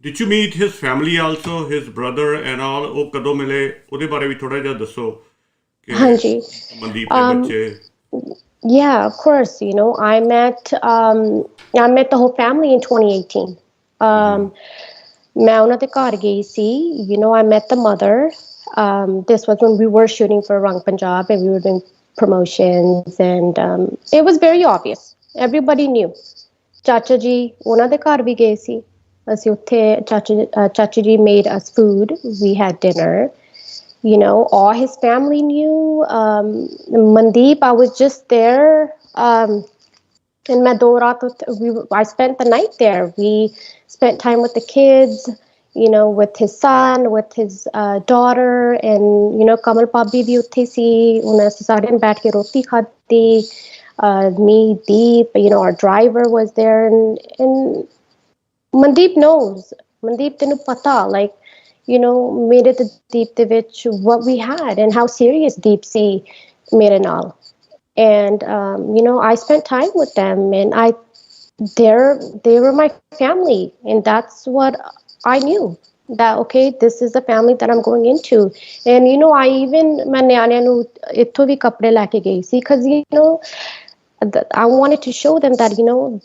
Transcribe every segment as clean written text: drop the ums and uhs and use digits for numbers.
Did you meet his family also, his brother and all? ਉਹ ਕਦੋਂ ਮਿਲੇ ਉਹਦੇ ਬਾਰੇ ਵੀ ਥੋੜਾ ਜਿਹਾ ਦੱਸੋ ਕਿ Hanji. ਮਨਦੀਪ ਦੇ ਬੱਚੇ Yeah, of course. I met the whole family in 2018. ਮੈਂ ਉਹਨਾਂ ਦੇ ਘਰ ਗਈ ਸੀ. I met the mother. This was when we were shooting for Rang Punjab and we were doing promotions, and it was very obvious. Everybody knew. Chacha ji, ਉਹਨਾਂ ਦੇ ਘਰ ਵੀ ਗਏ ਸੀ. ਅਸੀਂ ਉੱਥੇ Chacha ji made us food. We had dinner. All his family knew. Mandeep, I was just there. And I spent the night there. We spent time with the kids, with his son, with his daughter, and Kamal Pabi bhi utthe si. Unna sare ne baith ke roti khadi. Me, Deep, our driver was there, and Mandeep knows. Mandeep tenu pata, made it the Deep de vich what we had and how serious Deep see mere naal. And I spent time with them, and they were my family, and that's what I knew, that okay, this is the family that I'm going into. And I even main nyaaniਆਂ ਨੂੰ ਇੱਥੋਂ ਵੀ ਕੱਪੜੇ ਲੈ ਕੇ ਗਈ ਸੀ, because I wanted to show them that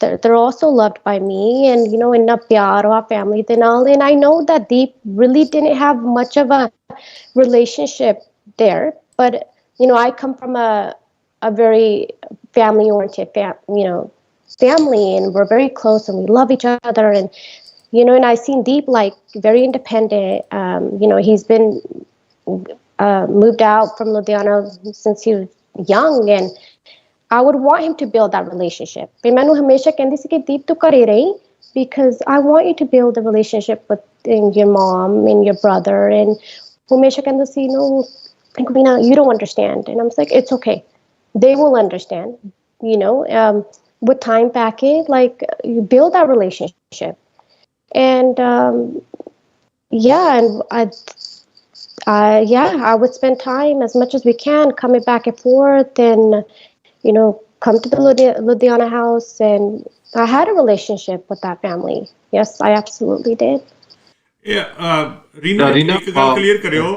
they're also loved by me, and inna pyar wa family de naal. And I know that Deep really didn't have much of a relationship there, but I come from a very family oriented family, and we're very close and we love each other, and I seen Deep very independent. He's been moved out from Ludhiana since he was young, and I would want him to build that relationship. But mainu hamesha kendi si ki Deep tu kare rahi, because I want you to build a relationship with your mom and your brother. And hamesha kendi si, Reena, you don't understand. And I'm like, it's okay. They will understand. With time back in, you build that relationship. And I would spend time as much as we can coming back and forth, and come to the Ludhiana house, and I had a relationship with that family. Yes, I absolutely did. Reena ਇੱਕ ਗੱਲ clear ਕਰਿਓ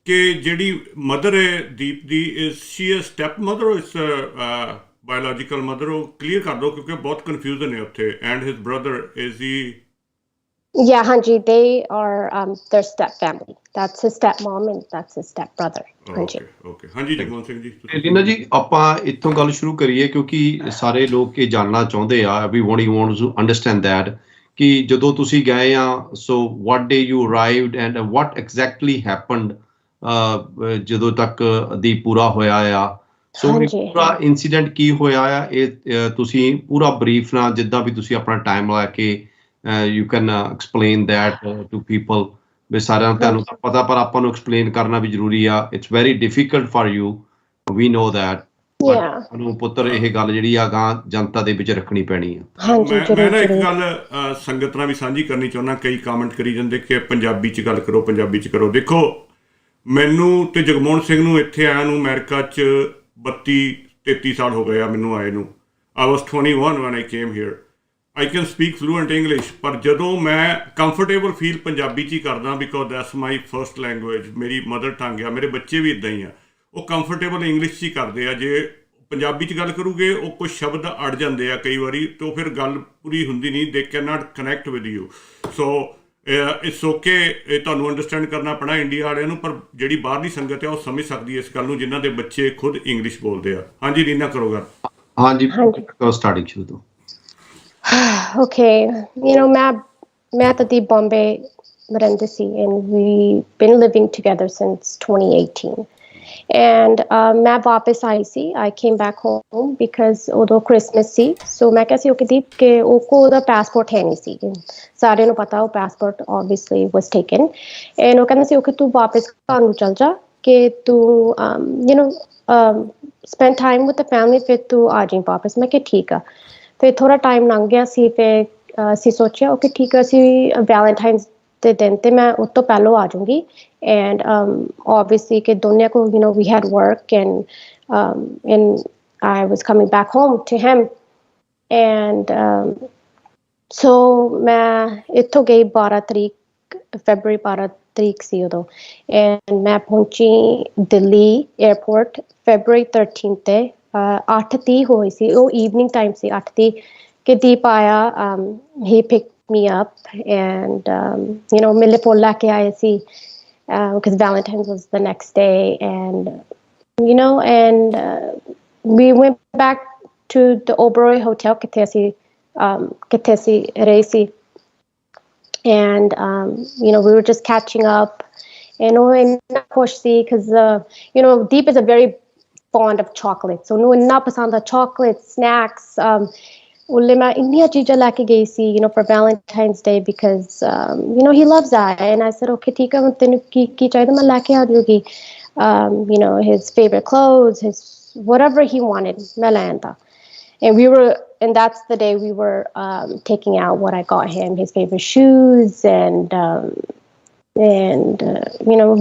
ਕਿ ਜਿਹੜੀ mother ਹੈ ਦੀਪ ਦੀ, is she a step mother or is biological mother? ਉਹ clear ਕਰ ਦਿਓ, ਕਿਉਂਕਿ ਬਹੁਤ ਕਨਫਿਊਜ਼ਨ ਹੈ ਉੱਥੇ. And his brother, is he? Yeah, Hanji, they are their step family. That's his stepmom and that's his step brother. Hanji. Okay. Hanji Jagmohan Singh ji. Reena ਜੀ, ਆਪਾਂ ਇੱਥੋਂ ਗੱਲ ਸ਼ੁਰੂ ਕਰੀਏ, ਕਿਉਂਕਿ ਸਾਰੇ ਲੋਕ ਇਹ ਜਾਣਨਾ ਚਾਹੁੰਦੇ ਆ, everybody wants to understand that, ਕਿ ਜਦੋਂ ਤੁਸੀਂ ਗਏ ਆ, so what day you arrived and what exactly happened ਜਦੋਂ ਤੱਕ ਦੀ ਪੂਰਾ ਹੋਇਆ ਆ. ਸੋ ਪੂਰਾ ਇਨਸੀਡੈਂਟ ਕੀ ਹੋਇਆ ਆ, ਇਹ ਤੁਸੀਂ ਪੂਰਾ ਬਰੀਫ ਨਾਲ, ਜਿੱਦਾਂ ਵੀ ਤੁਸੀਂ ਆਪਣਾ ਟਾਈਮ ਲਾ ਕੇ you can explain that to people. ਵੀ ਸਾਰਿਆਂ ਨੂੰ ਤੁਹਾਨੂੰ ਤਾਂ ਪਤਾ, ਪਰ ਆਪਾਂ ਨੂੰ ਐਕਸਪਲੇਨ ਕਰਨਾ ਵੀ ਜ਼ਰੂਰੀ ਆ. It's very difficult for you, we know that. ਤੁਹਾਨੂੰ ਪੁੱਤਰ ਇਹ ਗੱਲ ਜਿਹੜੀ ਆ ਗਾਂ ਜਨਤਾ ਦੇ ਵਿੱਚ ਰੱਖਣੀ ਪੈਣੀ ਆ. ਮੈਂ ਨਾ ਇੱਕ ਗੱਲ ਸੰਗਤ ਨਾਲ ਵੀ ਸਾਂਝੀ ਕਰਨੀ ਚਾਹੁੰਦਾ. ਕਈ ਕਾਮੈਂਟ ਕਰੀ ਜਾਂਦੇ ਕਿ ਪੰਜਾਬੀ 'ਚ ਗੱਲ ਕਰੋ, ਪੰਜਾਬੀ 'ਚ ਕਰੋ. ਦੇਖੋ, ਮੈਨੂੰ ਤੇ ਜਗਮੋਹਨ ਸਿੰਘ ਨੂੰ ਇੱਥੇ ਆਇਆ ਨੂੰ ਅਮਰੀਕਾ 'ਚ 32-33 ਸਾਲ ਹੋ ਗਏ ਆ ਮੈਨੂੰ ਆਏ ਨੂੰ. I was 21 when I came here. I can speak fluent English, ਪਰ ਜਦੋਂ ਮੈਂ ਕੰਫਰਟੇਬਲ ਫੀਲ ਪੰਜਾਬੀ 'ਚ ਹੀ ਕਰਦਾ, because that's my first language, ਮੇਰੀ ਮਦਰ ਟੰਗ ਆ. ਮੇਰੇ ਬੱਚੇ ਵੀ ਇੱਦਾਂ ਹੀ ਆ, ਉਹ ਕੰਫਰਟੇਬਲ ਇੰਗਲਿਸ਼ 'ਚ ਹੀ ਕਰਦੇ ਆ. ਜੇ ਪੰਜਾਬੀ 'ਚ ਗੱਲ ਕਰੂਗੇ, ਉਹ ਕੁਝ ਸ਼ਬਦ ਅੜ ਜਾਂਦੇ ਆ ਕਈ ਵਾਰੀ, ਤਾਂ ਫਿਰ ਗੱਲ ਪੂਰੀ ਹੁੰਦੀ ਨਹੀਂ. They can not connect with you. So it's okay, ਇਹ ਤੁਹਾਨੂੰ ਅੰਡਰਸਟੈਂਡ ਕਰਨਾ ਪੈਣਾ ਇੰਡੀਆ ਵਾਲਿਆਂ ਨੂੰ, ਪਰ ਜਿਹੜੀ ਬਾਹਰਲੀ ਸੰਗਤ ਆ ਉਹ ਸਮਝ ਸਕਦੀ ਹੈ ਇਸ ਗੱਲ ਨੂੰ, ਜਿਨ੍ਹਾਂ ਦੇ ਬੱਚੇ ਖੁਦ ਇੰਗਲਿਸ਼ ਬੋਲਦੇ ਆ. ਹਾਂਜੀ ਰੀਨਾ, ਕਰੋ ਗੱਲ. ਹਾਂਜੀ, ਸਟਾਰਟਿੰਗ ਸ਼ੁਰੂ ਤੋਂ. Okay, ਮੈਂ ਤਾਂ ਦੀ Bombay ਰਹਿੰਦੇ ਸੀ, and we've been living together since 2018. And ਮੈਂ ਵਾਪਸ ਆਈ ਸੀ. I came back home because ਉਦੋਂ Christmas ਸੀ. So ਮੈਂ ਕਿਹਾ ਸੀ ਉਹ ਦੀਪ ਕਿ ਉਹਦਾ passport ਹੈ ਨਹੀਂ ਸੀ. ਸਾਰਿਆਂ ਨੂੰ ਪਤਾ ਉਹ passport obviously was taken. And ਉਹ ਕਹਿੰਦਾ ਸੀ ਕਿ ਤੂੰ ਵਾਪਸ ਘਰ ਨੂੰ ਚੱਲ ਜਾ, ਕਿ ਤੂੰ spend time with the family, ਫਿਰ ਤੂੰ ਆ ਜਾਈਂ ਵਾਪਸ. ਮੈਂ ਕਿਹਾ ਠੀਕ ਆ. ਫਿਰ ਥੋੜ੍ਹਾ ਟਾਈਮ ਲੰਘ ਗਿਆ ਸੀ, ਫਿਰ ਅਸੀਂ ਸੋਚਿਆ ਓਕੇ ਠੀਕ ਆ, ਅਸੀਂ ਵੈਲੈਂਟਾਈਨਸ ਦੇ ਦਿਨ 'ਤੇ ਮੈਂ ਉਸ ਤੋਂ ਪਹਿਲਾਂ ਆ ਜਾਊਂਗੀ. ਐਂਡ obviously ਕਿ ਦੋਨੋਂ ਕੋਲ we had work, and I was coming back home to him. And So मैं इत्थों गई 12 तरीक फरवरी 12 तरीक सी उदों and मैं पहुंची दिल्ली एयरपोर्ट फरवरी 13 ते 8 ती होई सी ਉਹ evening time ਸੀ 8 ती कि दीप आया he picked me up and मेरे कोल लेके आए सी because Valentine's was the next day and and we went back to the Oberoi Hotel ਕਿੱਥੇ ਅਸੀਂ ਰਹੇ ਸੀ and we were just catching up and inna खुश सी because Deep is a very fond of chocolate so ਉਹਨੂੰ ਇੰਨਾ ਪਸੰਦ ਆ chocolate snacks ਉਹਲੇ ਮੈਂ ਇੰਨੀਆਂ ਚੀਜ਼ਾਂ ਲੈ ਕੇ ਗਈ ਸੀ for Valentine's Day because he loves that and I said okay ਠੀਕ ਹੈ ਤੈਨੂੰ ਕੀ ਚਾਹੀਦਾ ਮੈਂ ਲੈ ਕੇ ਆ ਜਾਊਗੀ his favorite clothes his whatever he wanted ਮੈਂ ਲੈ ਆਂਦਾ and that's the day we were taking out what I got him his favorite shoes and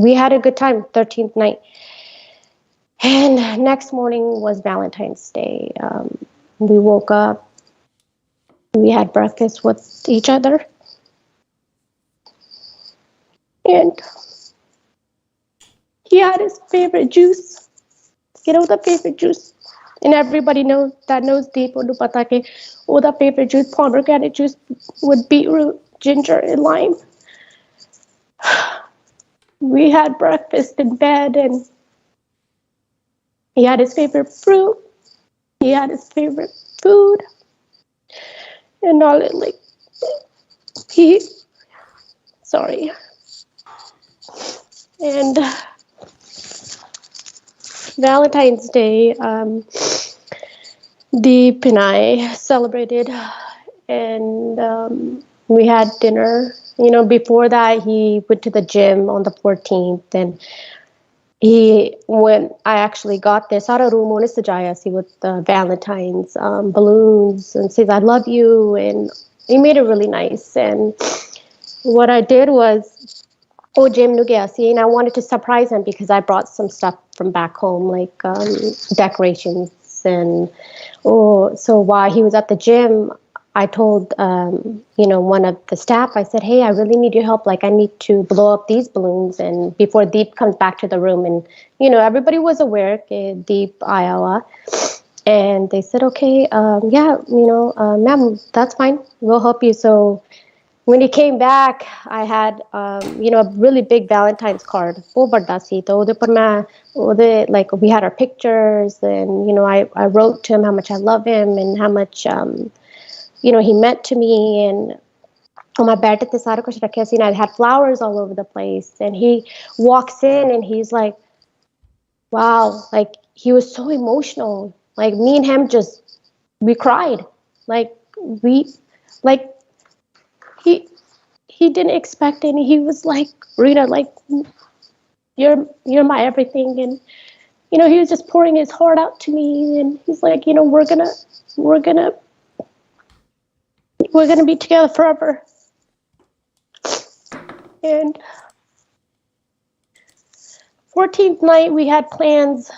we had a good time 13th night and next morning was Valentine's Day we woke up we had breakfast with each other and he had his favorite juice the favorite juice and everybody knows Deep ਉਹਨੂੰ ਪਤਾ ਕਿ ਉਹਦਾ favorite juice pomegranate juice with beetroot ginger and lime we had breakfast in bed and he had his favorite fruit he had his favorite food and all it he sorry and Valentine's Day Deep and I celebrated and we had dinner before that he went to the gym on the 14th and when I actually got there sara room ਉਹਨੇ ਸਜਾਇਆ ਸੀ with Valentine's balloons and says I love you and he made it really nice and what I did was gym nu gaya si and I wanted to surprise him because I brought some stuff from back home like decorations and so while he was at the gym I told one of the staff I said hey I really need your help like I need to blow up these balloons and before Deep comes back to the room and everybody was aware that Deep Iowa and they said okay ma'am that's fine we'll help you so when he came back I had a really big Valentine's card like we had our pictures and I wrote to him how much I love him and how much he meant to me and on my bed te sara kuch rakhiya si and I had flowers all over the place and he walks in and he's like wow like he was so emotional like me and him just we cried like we like he didn't expect it and he was like Reena like you're my everything and he was just pouring his heart out to me and he's like we're gonna be together forever and 14th night we had plans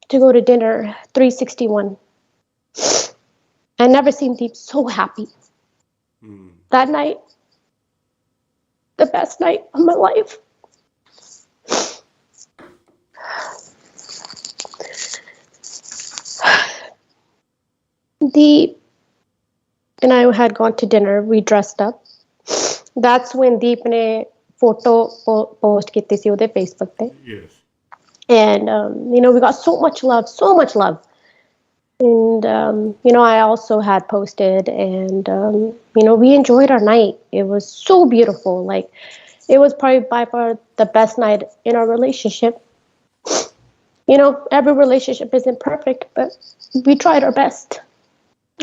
to go to dinner 361 I never seen Deep so happy that night the best night of my life Deep and I had gone to dinner we dressed up that's when Deep ne photo post ਕੀਤੀ ਸੀ ਉਹਦੇ Facebook ਤੇ Yes. and we got so much love and I also had posted and we enjoyed our night it was so beautiful like it was probably by far the best night in our relationship every relationship isn't perfect but we tried our best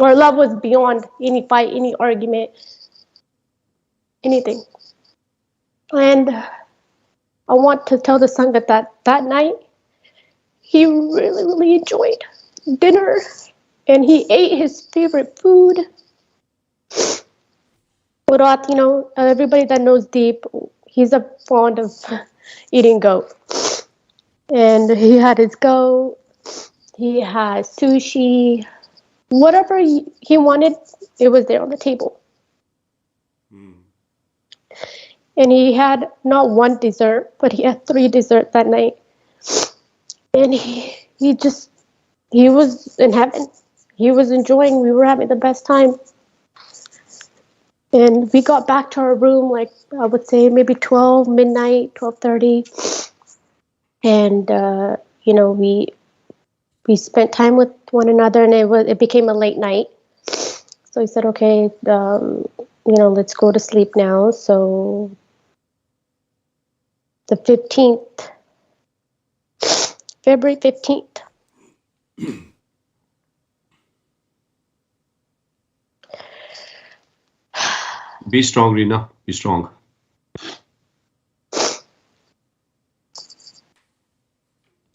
our love was beyond any fight any argument anything and I want to tell the son that night he really enjoyed dinner and he ate his favorite food Urat, everybody that knows Deep he's a fond of eating goat and he had his goat he had sushi whatever he wanted, it was there on the table. And he had not one dessert, but he had 3 desserts that night. And he was in heaven. He was enjoying. We were having the best time. And we got back to our room, like I would say maybe 12 midnight, 12:30. And we spent time with one another, and it became a late night. So he said, okay, let's go to sleep now. So the 15th, February 15th. Be strong, Reena. Be strong.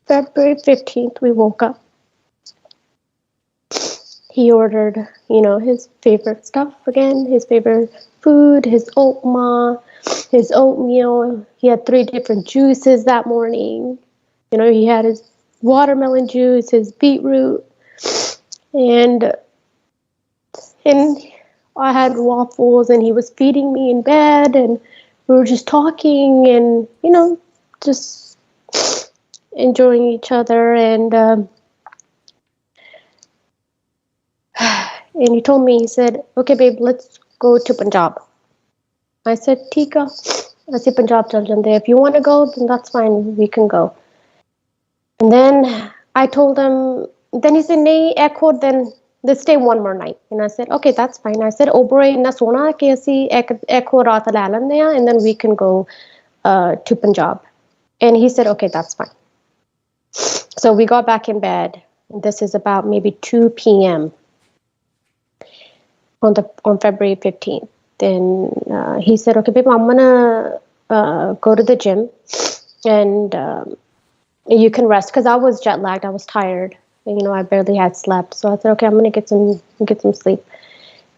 February 15th, we woke up. He ordered, his favorite stuff again, his favorite food, his oatmeal, his oatmeal. He had 3 different juices that morning. He had his watermelon juice, his beetroot, and I had waffles, and he was feeding me in bed, and we were just talking and, just enjoying each other. And he told me, he said, okay, babe, let's go to Punjab. I said, Tika, I said, Punjab chal jande. If you want to go, then that's fine, we can go. And then I told him, then he said, nahi, ekho, then let's stay one more night. And I said, okay, that's fine. I said, Oberoi inna sona ke asi ekho raat le lende hain, and then we can go to Punjab. And he said, okay, that's fine. So we got back in bed. This is about maybe 2 p.m. on February 15th. Then he said, okay, babe, I'm gonna go to the gym, and you can rest, because I was jet lagged. I was tired. I barely had slept. So I said, okay, I'm gonna get some sleep.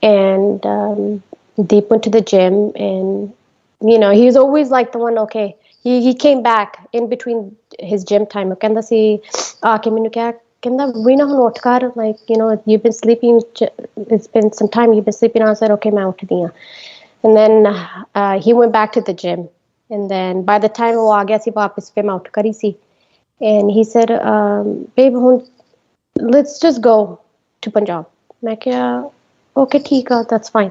And Deep went to the gym, and he's always like the one. Okay, he came back in between his gym time. Kehda si aake mainu kya kehda Reena hun uth kar, like you've been sleeping, it's been some time you've been sleeping. I said, okay, main uthdi haan. And then he went back to the gym, and then by the time wo aa gaya si wapas pe main uth kari si. And he said, babe, let's just go to Punjab. मैं क्या okay, ठीक है, that's fine.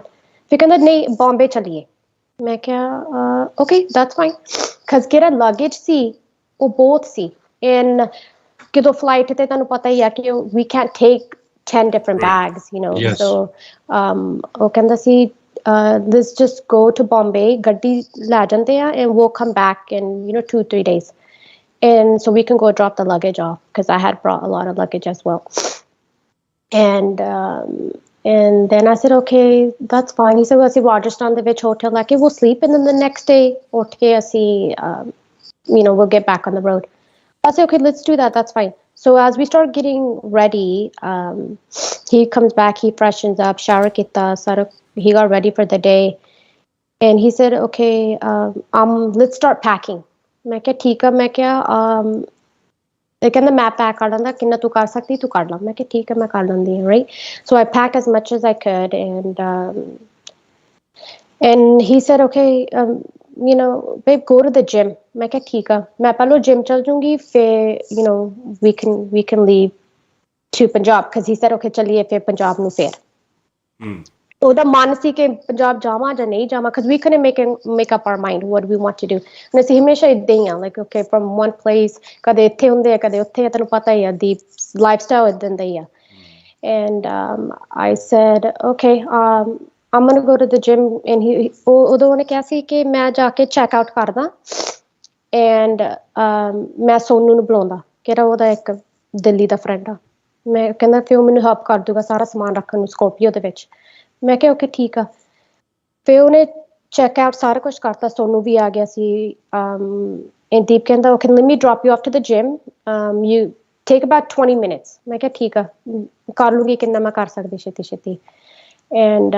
फिर कहता नहीं, बॉम्बे चलिए. मैं क्या okay, that's fine. Because किरा luggage सी, वो बहुत सी. And किधो flight ते तानु पता ही है कि we can't take 10 different bags, Yes. So वो कहता सी, let's just go to Bombay, गड्डी ला जाते हैं, and we'll come back in 2-3 days. And so we can go drop the luggage off, because I had brought a lot of luggage as well. And then I said, okay, that's fine. He said, well, Rajasthan, the which hotel, like, we'll sleep, and then the next day, we'll get back on the road. I said, okay, let's do that. That's fine. So as we start getting ready, he comes back, he freshens up, shower kita, he got ready for the day. And he said, okay, let's start packing. मैं क्या ठीक है, मैं क्या कहना मैं pack कर लंदा, किन्ना तू कर सकती तू कर ला. मैं क्या ठीक है, मैं कर लंदी, right? So I packed as much as I could, and he said, okay, babe, go to the gym. मैं क्या ठीक है, मैं पहले gym चल जूंगी, फिर we can leave to Punjab, because he said, okay, चलिए फिर पंजाब ਨੂੰ फिर. ਉਹਦਾ ਮਨ ਸੀ ਕਿ ਪੰਜਾਬ ਜਾਵਾਂ ਜਾਂ ਨਹੀਂ ਜਾਵਾਂ, because we couldn't make up our mind what we want to do. And ਅਸੀਂ ਹਮੇਸ਼ਾ ਇਦਾਂ ਹੀ ਆ, like, okay, from one place, ਕਦੇ ਇੱਥੇ ਹੁੰਦੇ ਆ, ਕਦੇ ਉੱਥੇ ਆ, ਤੈਨੂੰ ਪਤਾ ਹੀ ਆ, ਦੀ lifestyle ਇਦਾਂ ਦਾ ਹੀ ਆ. And I said, okay, I'm gonna go to the gym. And ਉਦੋਂ ਉਹਨੇ ਕਿਹਾ ਸੀ ਕਿ ਮੈਂ ਜਾ ਕੇ check out ਕਰਦਾ, and ਮੈਂ ਸੋਨੂ ਨੂੰ ਬੁਲਾਉਂਦਾ, ਕਿਹੜਾ ਉਹਦਾ ਇੱਕ ਦਿੱਲੀ ਦਾ ਫਰੈਂਡ ਆ. ਮੈਂ ਕਹਿੰਦਾ ਫਿਰ ਉਹ ਮੈਨੂੰ ਹੈਲਪ ਕਰ ਦੂਗਾ ਸਾਰਾ ਸਮਾਨ ਰੱਖਣ ਨੂੰ ਸਕੋਰਪੀਓ ਦੇ ਵਿੱਚ. ਮੈਂ ਕਿਹਾ ਓਕੇ ਠੀਕ ਆ. ਫਿਰ ਉਹਨੇ ਚੈੱਕ ਆਊਟ ਸਾਰਾ ਕੁਛ ਕਰਤਾ, ਸੋਨੂ ਵੀ ਆ ਗਿਆ ਸੀ. And Deep ਕਹਿੰਦਾ, okay, let me drop you off to the gym. You take about 20 minutes. ਮੈਂ ਕਿਹਾ ਠੀਕ ਆ, ਕਰ ਲੂੰਗੀ ਕਿੰਨਾ ਮੈਂ ਕਰ ਸਕਦੀ ਛੇਤੀ. And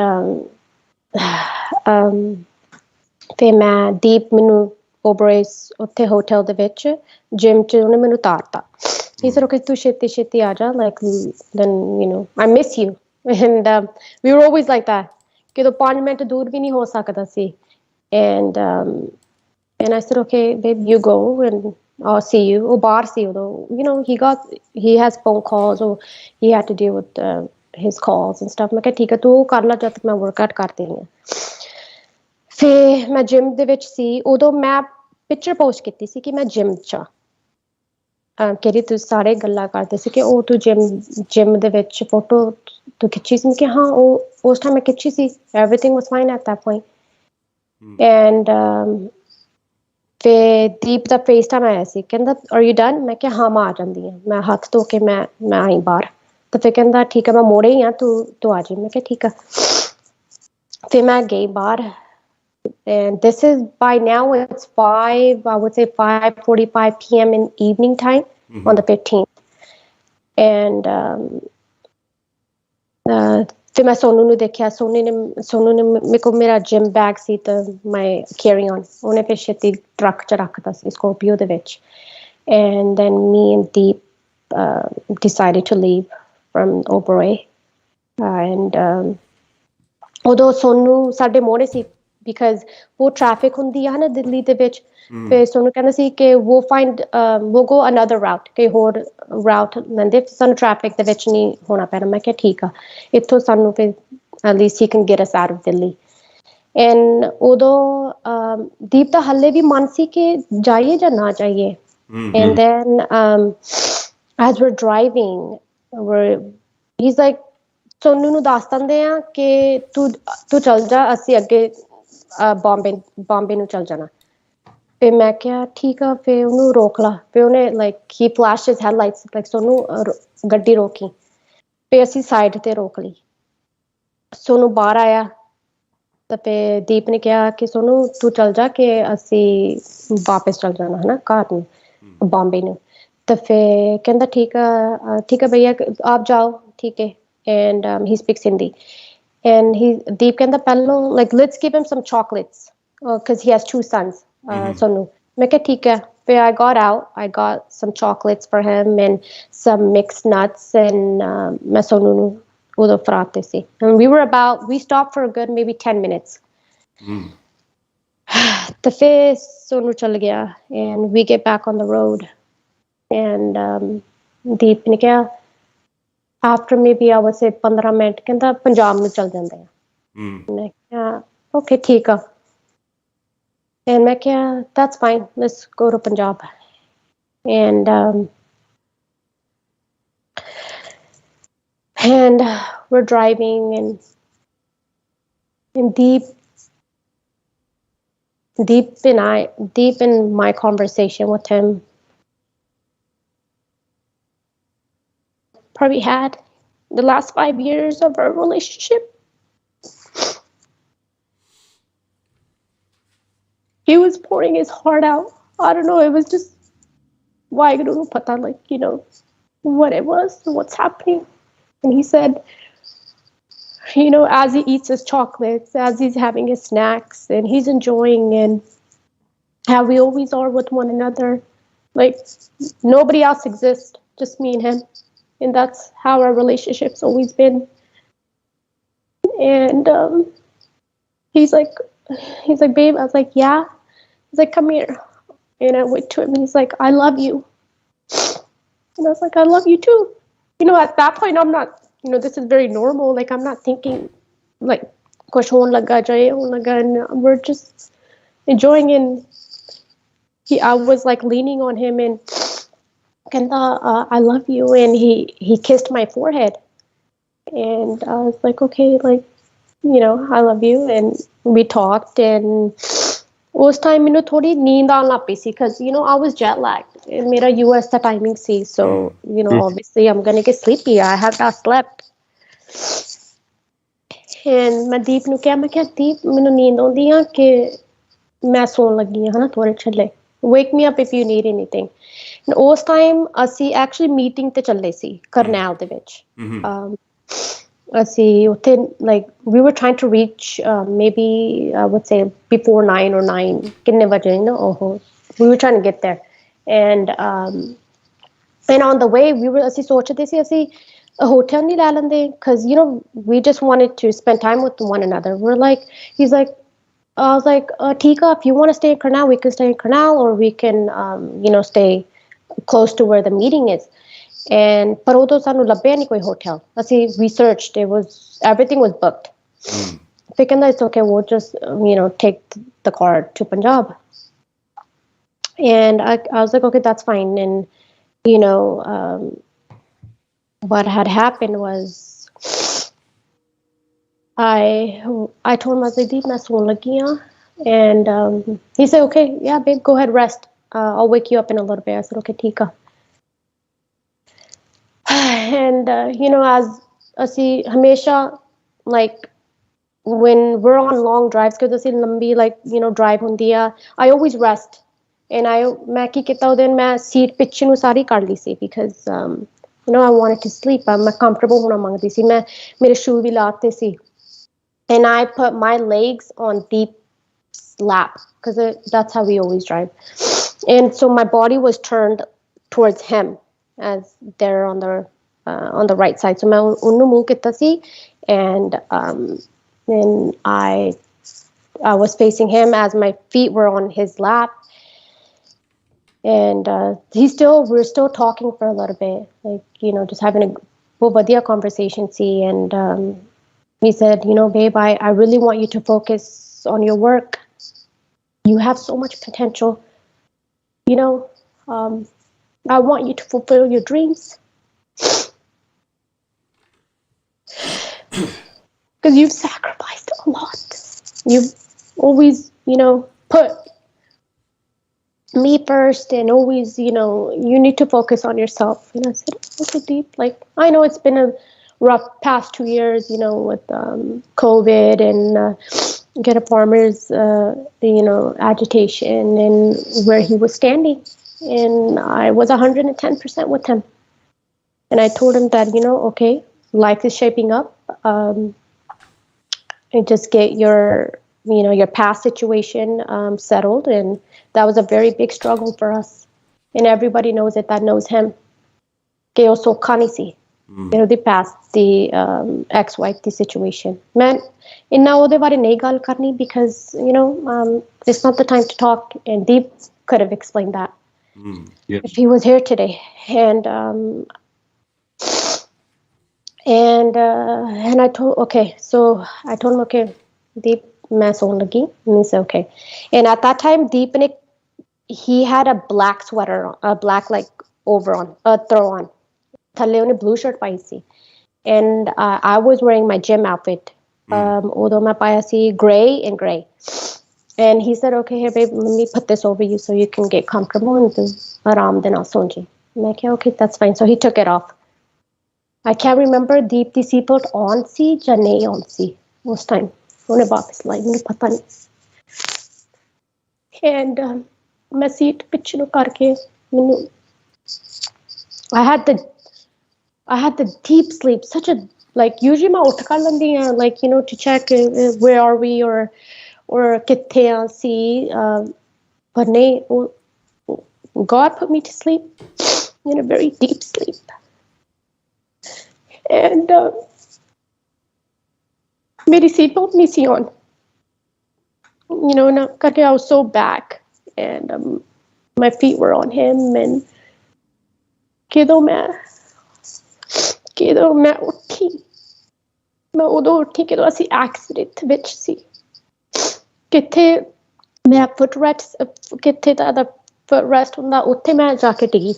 ਫਿਰ ਮੈਂ Deep ਮੈਨੂੰ ਓਬਰੇਸ ਉੱਥੇ ਹੋਟਲ ਦੇ ਵਿੱਚ ਜਿਮ 'ਚ ਉਹਨੇ ਮੈਨੂੰ ਉਤਾਰਤਾ. He said, okay, tu sheti aja, like, then, I miss you. And we were always like that. कि तो 5 मिनट दूर भी नहीं हो सकता सी. And I said, okay, babe, you go and I'll see you. Oh, bar see you though. He has phone calls, or he had to deal with his calls and stuff. मैं कहा ठीक है तू कर ला जब तक मैं वर्कआउट करती हूँ. फिर मैं जिम ਦੇ ਵਿੱਚ ਸੀ ਉਦੋਂ ਮੈਂ ਪਿਕਚਰ ਪੋਸਟ ਕੀਤੀ ਸੀ ਕਿ ਮੈਂ ਜਿਮ 'ਚ ਕਿਹੜੀ ਤੁਸੀਂ ਸਾਰੇ ਗੱਲਾਂ ਕਰਦੇ ਸੀ ਕਿ ਉਹ ਤੂੰ ਜਿਮ ਦੇ ਵਿੱਚ ਫੋਟੋ ਤੂੰ ਖਿੱਚੀ ਸੀ ਕਿ ਹਾਂ ਉਹ ਉਸ ਟਾਈਮ ਮੈਂ ਖਿੱਚੀ ਸੀ. Everything was fine at that point. And ਫਿਰ ਦੀਪ ਦਾ ਫੇਸ ਟਾਈਮ ਆਇਆ ਸੀ ਕਹਿੰਦਾ are you done? ਮੈਂ ਕਿਹਾ ਹਾਂ ਮੈਂ ਆ ਜਾਂਦੀ ਹਾਂ. ਮੈਂ ਹੱਥ ਧੋ ਕੇ ਮੈਂ ਆਈ ਬਾਹਰ ਤਾਂ ਫਿਰ ਕਹਿੰਦਾ ਠੀਕ ਹੈ ਮੈਂ ਮੋੜੇ ਹੀ ਹਾਂ ਤੂੰ ਆ ਜੀ. ਮੈਂ ਕਿਹਾ ਠੀਕ ਆ. ਫਿਰ ਮੈਂ ਗਈ ਬਾਹਰ. And this is by now it's 5:45 p.m. in evening time on the 15th. And फिर मैं सोनू ने देखा. सोनू ने मेरे को मेरा जिम बैग सी तो my carry on उन्हें फिर छेती ट्रक च रखता सी स्कॉर्पियो दे विच. And then me and Deep decided to leave from Oberoi. And ਉਦੋਂ ਸੋਨੂ ਸਾਡੇ ਮੋੜੇ ਸੀ because वो traffic ਹੁੰਦੀ ਆ ਨਾ ਦਿੱਲੀ ਦੇ ਵਿੱਚ. ਫਿਰ ਸੋਨੂੰ ਕਹਿੰਦਾ ਸੀ ਕਿ we'll go another route ਕਿ ਹੋਰ route ਲੈਂਦੇ ਸਾਨੂੰ traffic ਦੇ ਵਿੱਚ ਨਹੀਂ ਹੋਣਾ ਪੈਣਾ. ਮੈਂ ਕਿਹਾ ਠੀਕ ਆ ਇੱਥੋਂ ਸਾਨੂੰ ਫਿਰ at least he can get us out of Delhi. And ਉਦੋਂ ਦੀਪ ਦਾ ਹੱਲੇ ਵੀ ਮਨ ਸੀ ਕਿ ਜਾਈਏ ਜਾਂ ਨਾ ਜਾਈਏ. And then as we're driving he's like Sonu ਨੂੰ ਦੱਸ ਦਿੰਦੇ ਆ ਕਿ ਤੂੰ ਚੱਲ ਜਾ ਅਸੀਂ ਅੱਗੇ ਬੰਬੇ ਨੂੰ ਚੱਲ ਜਾਣਾ. ਫਿਰ ਮੈਂ ਕਿਹਾ ਠੀਕ ਆ. ਫਿਰ ਉਹਨੂੰ ਰੋਕ ਲਾ. ਫਿਰ ਉਹਨੇ like he flashed his headlights like Sonu ਗੱਡੀ ਰੋਕੀ. ਫਿਰ ਅਸੀਂ ਸਾਈਡ ਤੇ ਰੋਕ ਲਈ. ਸੋਨੂ ਬਾਹਰ ਆਇਆ ਤਾਂ ਫਿਰ ਦੀਪ ਨੇ ਕਿਹਾ ਕਿ ਸੋਨੂ ਤੂੰ ਚੱਲ ਜਾ ਕਿ ਅਸੀਂ ਵਾਪਸ ਚੱਲ ਜਾਣਾ ਹੈ ਨਾ ਘਰ ਨੂੰ ਬੰਬੇ ਨੂੰ. ਤਾਂ ਫਿਰ ਕਹਿੰਦਾ ਠੀਕ ਆ ਭਈਆ ਆਪ ਜਾਓ ਠੀਕ ਹੈ. And he speaks Hindi. And Deep kenda pello like let's give him some chocolates because he has 2 sons. Sonu. मैं कहा ठीक है. But I got out. I got some chocolates for him and some mixed nuts and मैं सोनू ਨੂੰ ਉਦੋਂ ਫਰਾਤੇ ਸੀ. And we stopped for a good maybe 10 minutes. ਤਾਂ ਫਿਰ ਸੋਨੂ ਚਲ ਗਿਆ and we get back on the road. And Deep ਨੇ ਕਿਹਾ after maybe I would say 15 minute ਕਹਿੰਦਾ ਪੰਜਾਬ ਨੂੰ ਚਲ ਜਾਂਦੇ ਆ. ਮੈਂ ਕਿਹਾ okay ਠੀਕ ਆ. And ਮੈਂ ਕਿਹਾ that's fine let's go to Punjab. And we're driving and Deep in my conversation with him probably had the last 5 years of our relationship. He was pouring his heart out. I don't know, it was just why I don't know pata like what it was, what's happening. And he said as he eats his chocolates, as he's having his snacks and he's enjoying and how we always are with one another, like nobody else exists, just me and him. And that's how our relationship's always been. And he's like babe. I was like yeah. He's like come here. And I went to him and he's like I love you. And I was like I love you too. At that point I'm not this is very normal, like I'm not thinking like kuch hone laga jaye hone laga, and we're just enjoying. And I was like leaning on him and kenda I love you, and he kissed my forehead. And I was like okay, like I love you. And we talked, and ਉਸ time ਮੈਨੂੰ ਥੋੜੀ ਨੀਂਦ ਆਉਣ ਲੱਗ ਪਈ ਸੀ because I was jet lagged. ਮੇਰਾ US the timing C, so obviously I'm gonna get sleepy. I have not slept. And ਮੈਂ ਦੀਪ ਨੂੰ ਕਿਹਾ ਦੀਪ ਮੈਨੂੰ ਨੀਂਦ ਆਉਂਦੀ ਆ ਕਿ ਮੈਂ ਸੌਣ ਲੱਗੀ ਹਾਂ ਥੋੜੇ ਛੱਲੇ, wake me up if you need anything. And ਉਸ time ਅਸੀਂ actually meeting ਤੇ ਚੱਲੇ ਸੀ ਕਰਨੈਲ ਦੇ ਵਿੱਚ. ਅਸੀਂ ਉੱਥੇ like we were trying to reach maybe I would say before 9 or 9 ਕਿੰਨੇ ਵਜੇ we were trying to get there. And And on the way, ਅਸੀਂ ਸੋਚਦੇ ਸੀ ਅਸੀਂ a hotel ਨਹੀਂ ਲੈ ਲੈਂਦੇ, because we just wanted to spend time with one another. He's like, I was like, Tika, if you want to stay in Karnal, we can stay in Karnal, or we can stay close to where the meeting is. And ਪਰ ਉਦੋਂ ਸਾਨੂੰ ਲੱਭਿਆ ਨਹੀਂ ਕੋਈ hotel. We searched, everything was booked. Thinking that it's okay, we'll just take the car to Punjab. And I was like, okay, that's fine. And what had happened was I told him, I was like, "Deep, main soon lagi haan." And he said, okay, yeah, babe, go ahead, rest. I'll wake you up in a little bit. I said, okay, tika. And as asi hamesha, like when we're on long drives, because asi lambi drive hundi hai, I always rest. And मैं की किता उदन मैं seat पिछे नु सारी कर ली सी, because I wanted to sleep. मैं comfortable होना मांगती सी, मैं मेरे शू भी लाते सी. And I put my legs on Deep's lap, because that's how we always drive. And so my body was turned towards him, as they're on the right side. So मैं उन्नु मुंह किता सी, and I was facing him as my feet were on his lap. And we're still talking for a little bit, like, just having a vadiya conversation. See, and he said, babe, I really want you to focus on your work. You have so much potential. I want you to fulfill your dreams. Because you've sacrificed a lot. You've always, put me first, and always, you need to focus on yourself. And I said, okay, Deep, like, I know it's been a rough past 2 years, with COVID and get a farmer's, agitation, and where he was standing. And I was 110% with him. And I told him that, okay, life is shaping up. And just get your past situation settled. And that was a very big struggle for us. And everybody knows it that knows him. Ke also khani si. The past, the ex-wife, the situation. Man, inna ode bare nahi gal karni, because it's not the time to talk. And Deep could have explained that if he was here today. And I told him, okay, Deep, main soon lagi. And he said, okay. And at that time, Deep, he had a black sweater, a black overall, throw on. Thalle one blue shirt pai si. And I was wearing my gym outfit. Although my paya si gray and gray. And he said, okay, here, babe, let me put this over you so you can get comfortable and aram de na sonji. I'm like, okay, that's fine. So he took it off. I can't remember Deep the seatbelt on si ja nahi on si most time. One वापस लाई, मुझे पता नहीं. And मैं seat पिछे नु करके मैंने I had the deep sleep, such a, like, usually मैं उठ कर लंदी हैं, like, to check where are we, or किथे हैं see, but नहीं, God put me to sleep in a very deep sleep. And मेरी seatbelt नहीं सी on. ना करके I was so back, and my feet were on him, and किधर मैं उठी, मैं उधर उठी किधर असी accident विच सी, किथे मैं footrest, किथे दा footrest हुंदा उत्थे मैं जाके टिकी.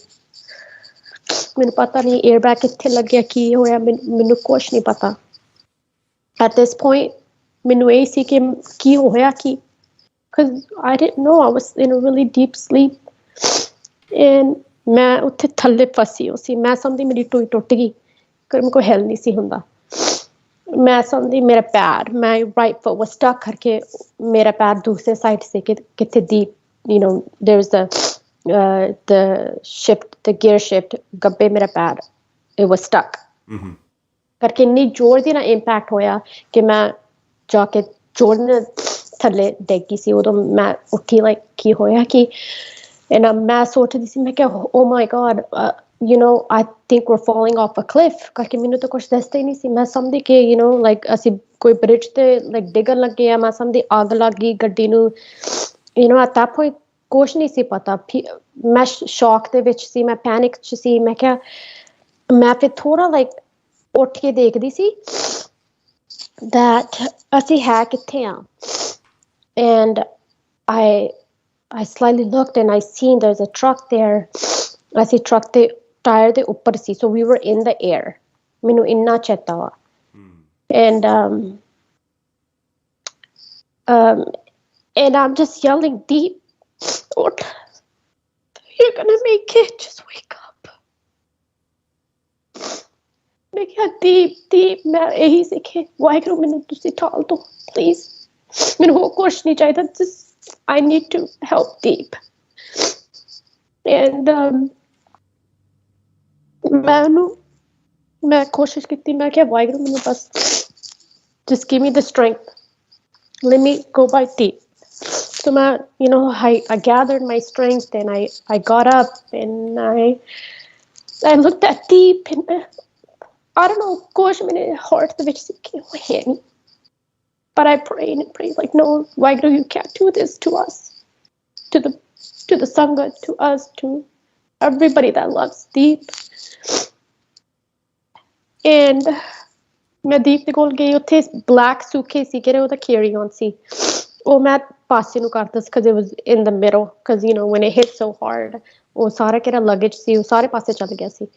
मैंने पता नहीं airbag किथे लग गया, की होया, मैंने कुछ नहीं पता. At this point, मैंने यही सी कि की होया की, because I didn't know, I was in a really deep sleep, and मैं उत्थे थल्ले फसी हो सी. मैं समझी मेरी टूई टुट गई, कर मेरे को हिल नहीं सी हुंदा. मैं समझी मेरा पैर, my right foot was stuck करके मेरा पैर दूसरे साइड से किथे deep, there's the shift, the gear shift, गब्बे मेरा पैर, it was stuck. करके इन्नी जोर दी ना impact होया कि मैं जाके जोर ने थल्ले डिग गई सी. उदों मैं उठी, like की होया कि, and मैं सोचदी सी, मैं क्या, oh my god, you know, I think we're falling off a cliff ਕਰਕੇ ਮੈਨੂੰ ਤਾਂ ਕੁਝ ਦੱਸਦਾ ਹੀ ਨਹੀਂ ਸੀ ਮੈਂ ਸਮਝਦੀ ਕਿ you know like ਅਸੀਂ ਕੋਈ ਬ੍ਰਿਜ ਤੇ like ਡਿੱਗਣ ਲੱਗੇ ਆ ਮੈਂ ਸਮਝਦੀ ਅੱਗ ਲੱਗ ਗਈ ਗੱਡੀ ਨੂੰ you know at that point ਕੁਛ ਨਹੀਂ ਸੀ ਪਤਾ ਮੈਂ ਸ਼ੌਕ ਦੇ ਵਿੱਚ ਸੀ ਮੈਂ ਪੈਨਿਕ ਚ ਸੀ ਮੈਂ ਕਿਹਾ ਮੈਂ ਫਿਰ ਥੋੜਾ like ਉੱਠ ਕੇ ਦੇਖਦੀ ਸੀ that ਅਸੀਂ ਹੈ ਕਿੱਥੇ ਆ and I slightly looked and I seen there's a truck there. I see truck the tire the upper see. So we were in the air. Minu inna cheta wa. And I'm just yelling deep. Lord, you're gonna make it. Just wake up. Make it deep. मैं यही सीखे. वाहिगुरु मैंने तुसी ठाल दो, please. मैंने वो कुछ नहीं चाहिए. Just I need to help deep. And मैं कोशिश की मैं क्या वाहिगुरु मैंने बस just give me the strength. Let me go by deep. So you know I gathered my strength and I got up and I looked at deep and I don't know gosh मैंने heart the which सीखे but I prayed and prayed like no Vaiguru you can't do this to us to the sangha to us to everybody that loves deep and मैं दीप ਦੇ ਕੋਲ ਗਈ ਉੱਥੇ black सूखे ਸੀ ਕਿਹੜੇ ਉਹਦਾ carry on ਸੀ ਉਹ ਮੈਂ ਪਾਸੇ ਨੂੰ ਕਰਤਾ ਸੀ because it was in the middle because you know when it hit so hard ਉਹ ਸਾਰਾ ਕਿਹੜਾ luggage ਸੀ ਉਹ ਸਾਰੇ ਪਾਸੇ ਚੱਲ ਗਿਆ ਸੀ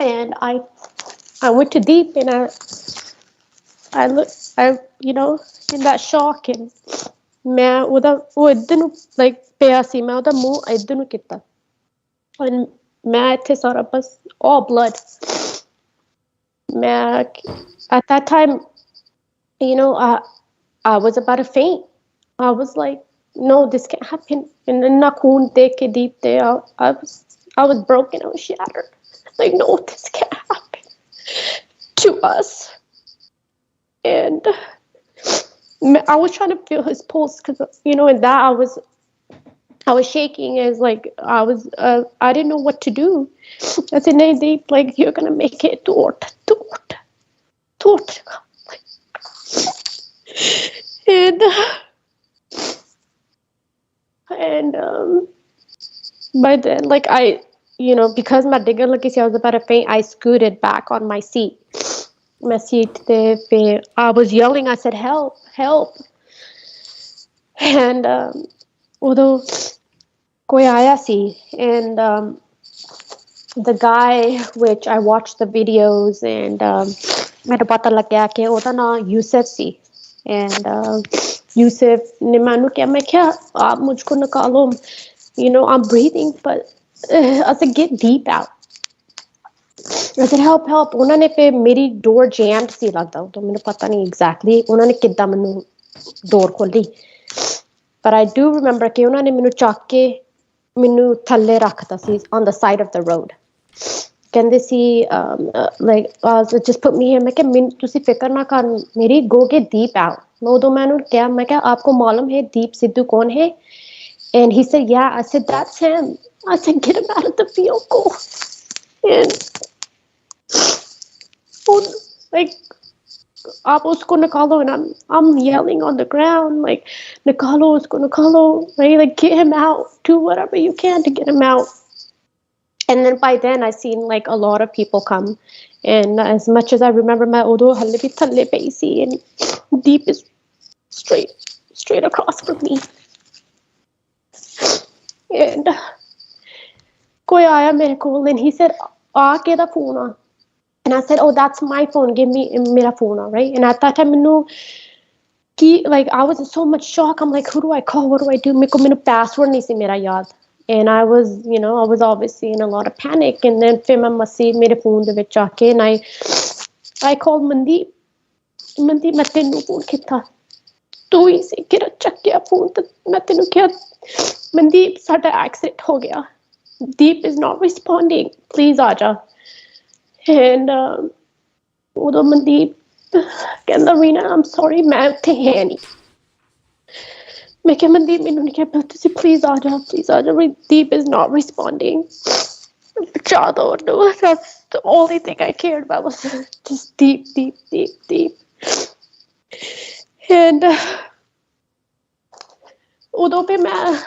and I went to deep and I you know in that shock and मैं ਉਹ ਇੱਧਰ ਨੂੰ like ਪਿਆ ਸੀ ਮੈਂ ਉਹਦਾ ਮੂੰਹ ਇੱਧਰ ਨੂੰ ਕੀਤਾ and ਮੈਂ ਇੱਥੇ ਸਾਰਾ ਬਸ all blood ਮੈਂ at that time you know I was about to faint I was like no this can't happen and na khun dekh ke deep te I was broken I was shattered like no this can't happen to us and I was trying to feel his pulse because you know in that I was shaking as like I didn't know what to do I said no deep like you're gonna make it tort and by then like I you know because my digger like I was about to faint I scooted back on my seat my seat there I was yelling I said help and although koi aaya si and the guy which I watched the videos and mainu pata lag gaya ki oda naam Yusuf si and Yusuf ne mainu kiya main kya aap mujhko nikalo you know I'm breathing but I said get deep out I said help ਉਹਨਾਂ ਨੇ ਫੇ ਮੇਰੀ ਡੋਰ ਜੈਮਡ ਸੀ ਲੱਗਦਾ ਉਹ ਤਾਂ ਮੈਨੂੰ ਪਤਾ ਨਹੀਂ ਐਗਜ਼ੈਕਟਲੀ ਉਹਨਾਂ ਨੇ ਕਿੱਦਾਂ ਮੈਨੂੰ ਡੋਰ ਖੋਲੀ ਪਰ I do remember ਕਿ ਉਹਨਾਂ ਨੇ ਮੈਨੂੰ ਚੱਕ ਕੇ ਮੈਨੂੰ ਥੱਲੇ ਰੱਖਤਾ ਸੀ on the side of the road ਕਹਿੰਦੇ ਸੀ like just put me here ਮੈਂ ਕਿਹਾ ਤੁਸੀਂ ਫਿਕਰ ਨਾ ਕਰ ਮੇਰੀ go get deep out ਮੈਂ ਉਦੋਂ ਮੈਨੂੰ ਕਿਹਾ ਮੈਂ ਕਿਹਾ ਆਪਕੋ ਮਾਲੂਮ ਹੈ ਦੀਪ ਸਿੱਧੂ ਕੌਣ ਹੈ and he said yeah I said that's him I said get him out of the vehicle and like आप उसको निकालो and I'm yelling on the ground like nikalo usko nikalo like get him out do whatever you can to get him out and then by then I seen like a lot of people come and as much as I remember my odo halle bhi thalle pei si and deep is straight across from me and koi aaya mere kol and he said aa keda phone aa and I said oh that's my phone give me mera phone right and at that time like I was in so much shock I'm like who do I call what do I do meko password nahi si mera yaad and I was you know I was obviously in a lot of panic and then fir main masi mere phone de vich aake and I called Mandeep main tenu phone ਕੀਤਾ ਤੂੰ ਹੀ ਸੀ ਕਿਹੜਾ ਚੱਕਿਆ phone ਤੇ ਮੈਂ ਤੈਨੂੰ ਕਿਹਾ Mandeep ਸਾਡਾ accident ਹੋ ਗਿਆ Deep is not responding please ਆਜਾ and udo Mandeep ਕਹਿੰਦਾ Reena I'm sorry ਮੈਂ ਉੱਥੇ ਹੈ ਨਹੀਂ ਮੈਂ ਕਿਹਾ Mandeep ਮੈਨੂੰ ਨਹੀਂ ਕਿਹਾ ਤੁਸੀਂ please ਆਜਾ Deep is not responding Chado, no, that's the only thing I cared about was just deep, deep, deep, deep. And udo pe main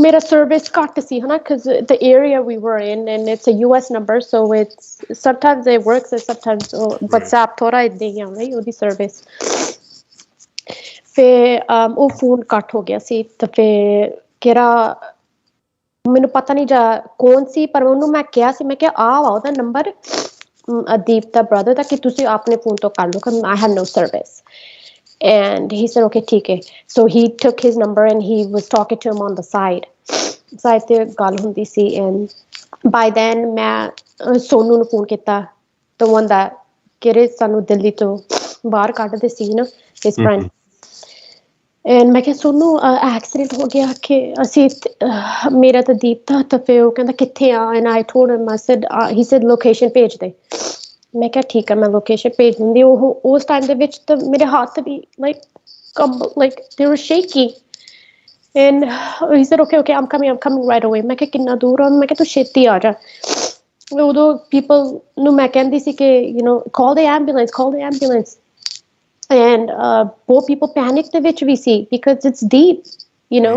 mera service cut si hana because the area we were in, and it's a US number, so it's sometimes it works and sometimes WhatsApp thoda idda hi aunda hi odi service. ਫਿਰ ਉਹ phone ਕੱਟ ਹੋ ਗਿਆ ਸੀ ਤੇ ਫਿਰ ਕਿਹੜਾ ਮੈਨੂੰ ਪਤਾ ਨਹੀਂ ਜਾ ਕੌਣ ਸੀ ਪਰ ਉਹਨੂੰ ਮੈਂ ਕਿਹਾ ਸੀ ਮੈਂ ਕਿਹਾ ਆ ਉਹਦਾ ਨੰਬਰ ਅਦੀਪ ਦਾ ਬ੍ਰਦਰ ਦਾ ਕਿ ਤੁਸੀਂ ਆਪਣੇ ਫੋਨ ਤੋਂ ਕਰ ਲਓ ਕਿ I had no service. And he said, okay, ਠੀਕ ਹੈ. So he took his number and he was talking to him on the side. Side ਤੇ ਗੱਲ ਹੁੰਦੀ ਸੀ and by then ਮੈਂ ਸੋਨੂ ਨੂੰ ਫੋਨ ਕੀਤਾ the one that ਕਿਹੜੇ ਸਾਨੂੰ ਦਿੱਲੀ ਤੋਂ ਬਾਹਰ ਕੱਢਦੇ ਸੀ ਨਾ his friend. And ਮੈਂ ਕਿਹਾ ਸੋਨੂੰ ਐਕਸੀਡੈਂਟ ਹੋ ਗਿਆ ਕਿ ਅਸੀਂ ਮੇਰਾ ਤਾਂ ਦੀਪ ਦਾ ਤਾਂ ਫਿਰ ਉਹ ਕਹਿੰਦਾ ਕਿੱਥੇ ਆ and I told him I said he said location ਭੇਜ ਦੇ ਮੈਂ ਕਿਹਾ ਠੀਕ ਹੈ ਮੈਂ ਲੋਕੇਸ਼ਨ ਭੇਜ ਦਿੰਦੀ ਉਹ ਉਸ ਟਾਈਮ ਦੇ ਵਿੱਚ ਤਾਂ ਮੇਰੇ ਹੱਥ ਵੀ like they were shaky and he said okay I'm coming right away ਮੈਂ ਕਿਹਾ ਕਿੰਨਾ ਦੂਰ ਆ ਮੈਂ ਕਿਹਾ ਤੂੰ ਛੇਤੀ ਆ ਜਾ ਉਦੋਂ people ਨੂੰ ਮੈਂ ਕਹਿੰਦੀ ਸੀ ਕਿ you know call the ambulance and both people panicked the which we see because it's deep you know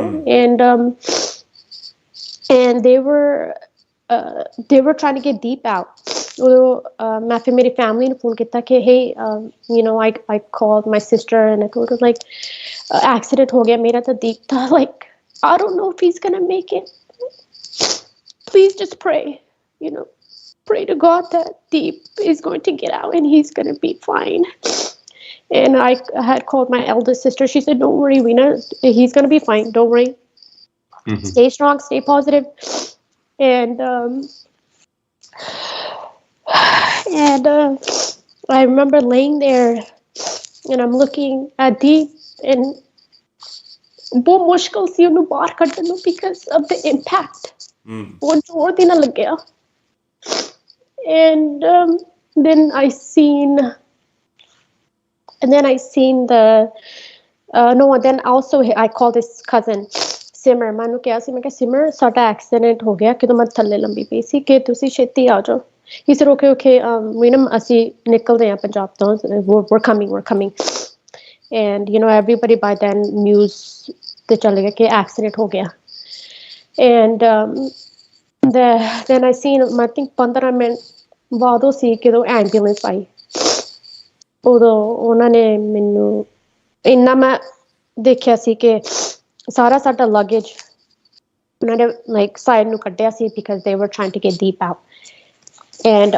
and they were trying to get deep out so my family ne phone kitta ke hey you know I called my sister and I told her like accident ho gaya mera ta deep tha like I don't know if he's going to make it please just pray you know pray to God that Deep is going to get out and he's going to be fine. And I had called my eldest sister. She said, don't worry, Reena. He's going to be fine. Don't worry. Stay strong. Stay positive. And I remember laying there and I'm looking at Deep and बहुत मुश्किल सी उन्हें बाहर कढ़ना because of the impact. बहुत जोर देना लग गया. And then I seen the no then also I called his cousin Simmer manu kiha si main ka Simmer sata accident ho gaya ਕਿ ਮੈਂ ਥੱਲੇ ਲੰਬੀ ਪਈ ਸੀ ਕਿ ਤੁਸੀਂ ਛੇਤੀ ਆ ਜਾਓ he said okay Reena ਅਸੀਂ ਨਿਕਲਦੇ ਹਾਂ ਪੰਜਾਬ ਤੋਂ we're coming and you know everybody by then news ਤੇ ਚੱਲ ਗਿਆ ਕਿ accident ਹੋ ਗਿਆ and then I seen I think 15 minute ਬਾਅਦ ਉਹ ਸੀ ਕਿ ਉਹ ਐਂਬੂਲੈਂਸ ਆਈ ਉਦੋਂ ਉਹਨਾਂ ਨੇ ਮੈਨੂੰ ਇੰਨਾ ਮੈਂ ਦੇਖਿਆ ਸੀ ਕਿ ਸਾਰਾ ਸਾਡਾ luggage ਉਹਨਾਂ ਨੇ like side ਨੂੰ ਕੱਢਿਆ ਸੀ because they were trying to get deep out and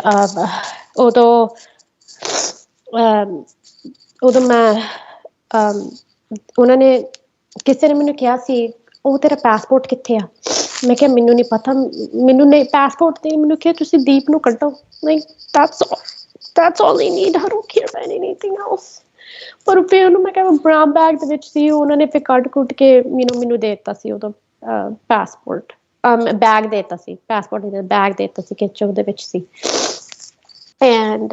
ਉਦੋਂ ਮੈਂ ਉਹਨਾਂ ਨੇ ਕਿਸੇ ਨੇ ਮੈਨੂੰ ਕਿਹਾ ਸੀ ਉਹ ਤੇਰਾ passport ਕਿੱਥੇ ਆ ਮੈਂ ਕਿਹਾ ਮੈਨੂੰ ਨਹੀਂ ਪਤਾ ਮੈਨੂੰ ਨਹੀਂ passport ਤੇ ਮੈਨੂੰ ਕਿਹਾ ਤੁਸੀਂ ਦੀਪ ਨੂੰ ਕੱਢੋ like that's all they need I don't care about anything else ਪਰ ਫਿਰ ਉਹਨੂੰ ਮੈਂ ਕਿਹਾ brown bag ਦੇ ਵਿੱਚ ਸੀ ਉਹਨਾਂ ਨੇ ਫਿਰ ਕੱਢ ਕੁੱਟ ਕੇ ਮੈਨੂੰ ਦੇ ਦਿੱਤਾ ਸੀ ਉਦੋਂ passport bag ਦੇ ਦਿੱਤਾ ਸੀ passport ਨਹੀਂ bag ਦੇ ਦਿੱਤਾ ਸੀ ਕਿ ਉਹਦੇ ਵਿੱਚ ਸੀ and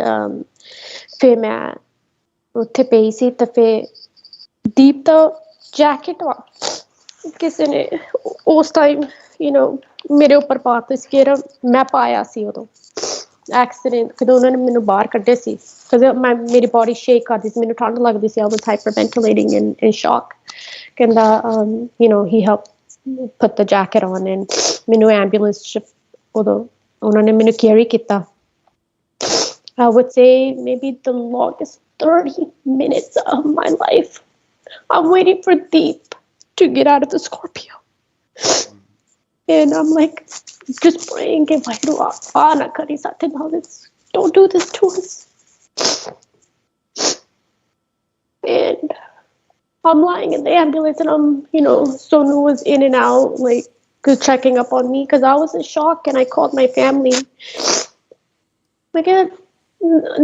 ਫਿਰ ਮੈਂ ਉੱਥੇ ਪਈ ਸੀ ਤਾਂ ਫਿਰ ਦੀਪ ਦਾ jacket ਕਿਸੇ ਨੇ ਉਸ ਟਾਈਮ ਮੇਰੇ ਉੱਪਰ ਪਾਤਾ ਸੀ ਕਿ ਮੈਂ ਪਾਇਆ ਸੀ ਉਦੋਂ accident ਜਦੋਂ ਉਹਨਾਂ ਨੇ ਮੈਨੂੰ ਬਾਹਰ ਕੱਢਿਆ ਸੀ because ਮੇਰੀ body shake ਕਰਦੀ ਸੀ ਮੈਨੂੰ ਠੰਡ ਲੱਗਦੀ ਸੀ I was hyperventilating in shock ਕਹਿੰਦਾ he helped put the jacket on and ਮੈਨੂੰ ambulance ਚ ਉਦੋਂ ਉਹਨਾਂ ਨੇ ਮੈਨੂੰ carry ਕੀਤਾ I would say maybe the longest 30 minutes of my life I'm waiting for Deep to get out of the Scorpio and I'm like just praying ke waheguru aap na kari sathe don't do this to us and I'm lying in the ambulance and I'm Sonu was in and out like checking up on me because I was in shock and I called my family like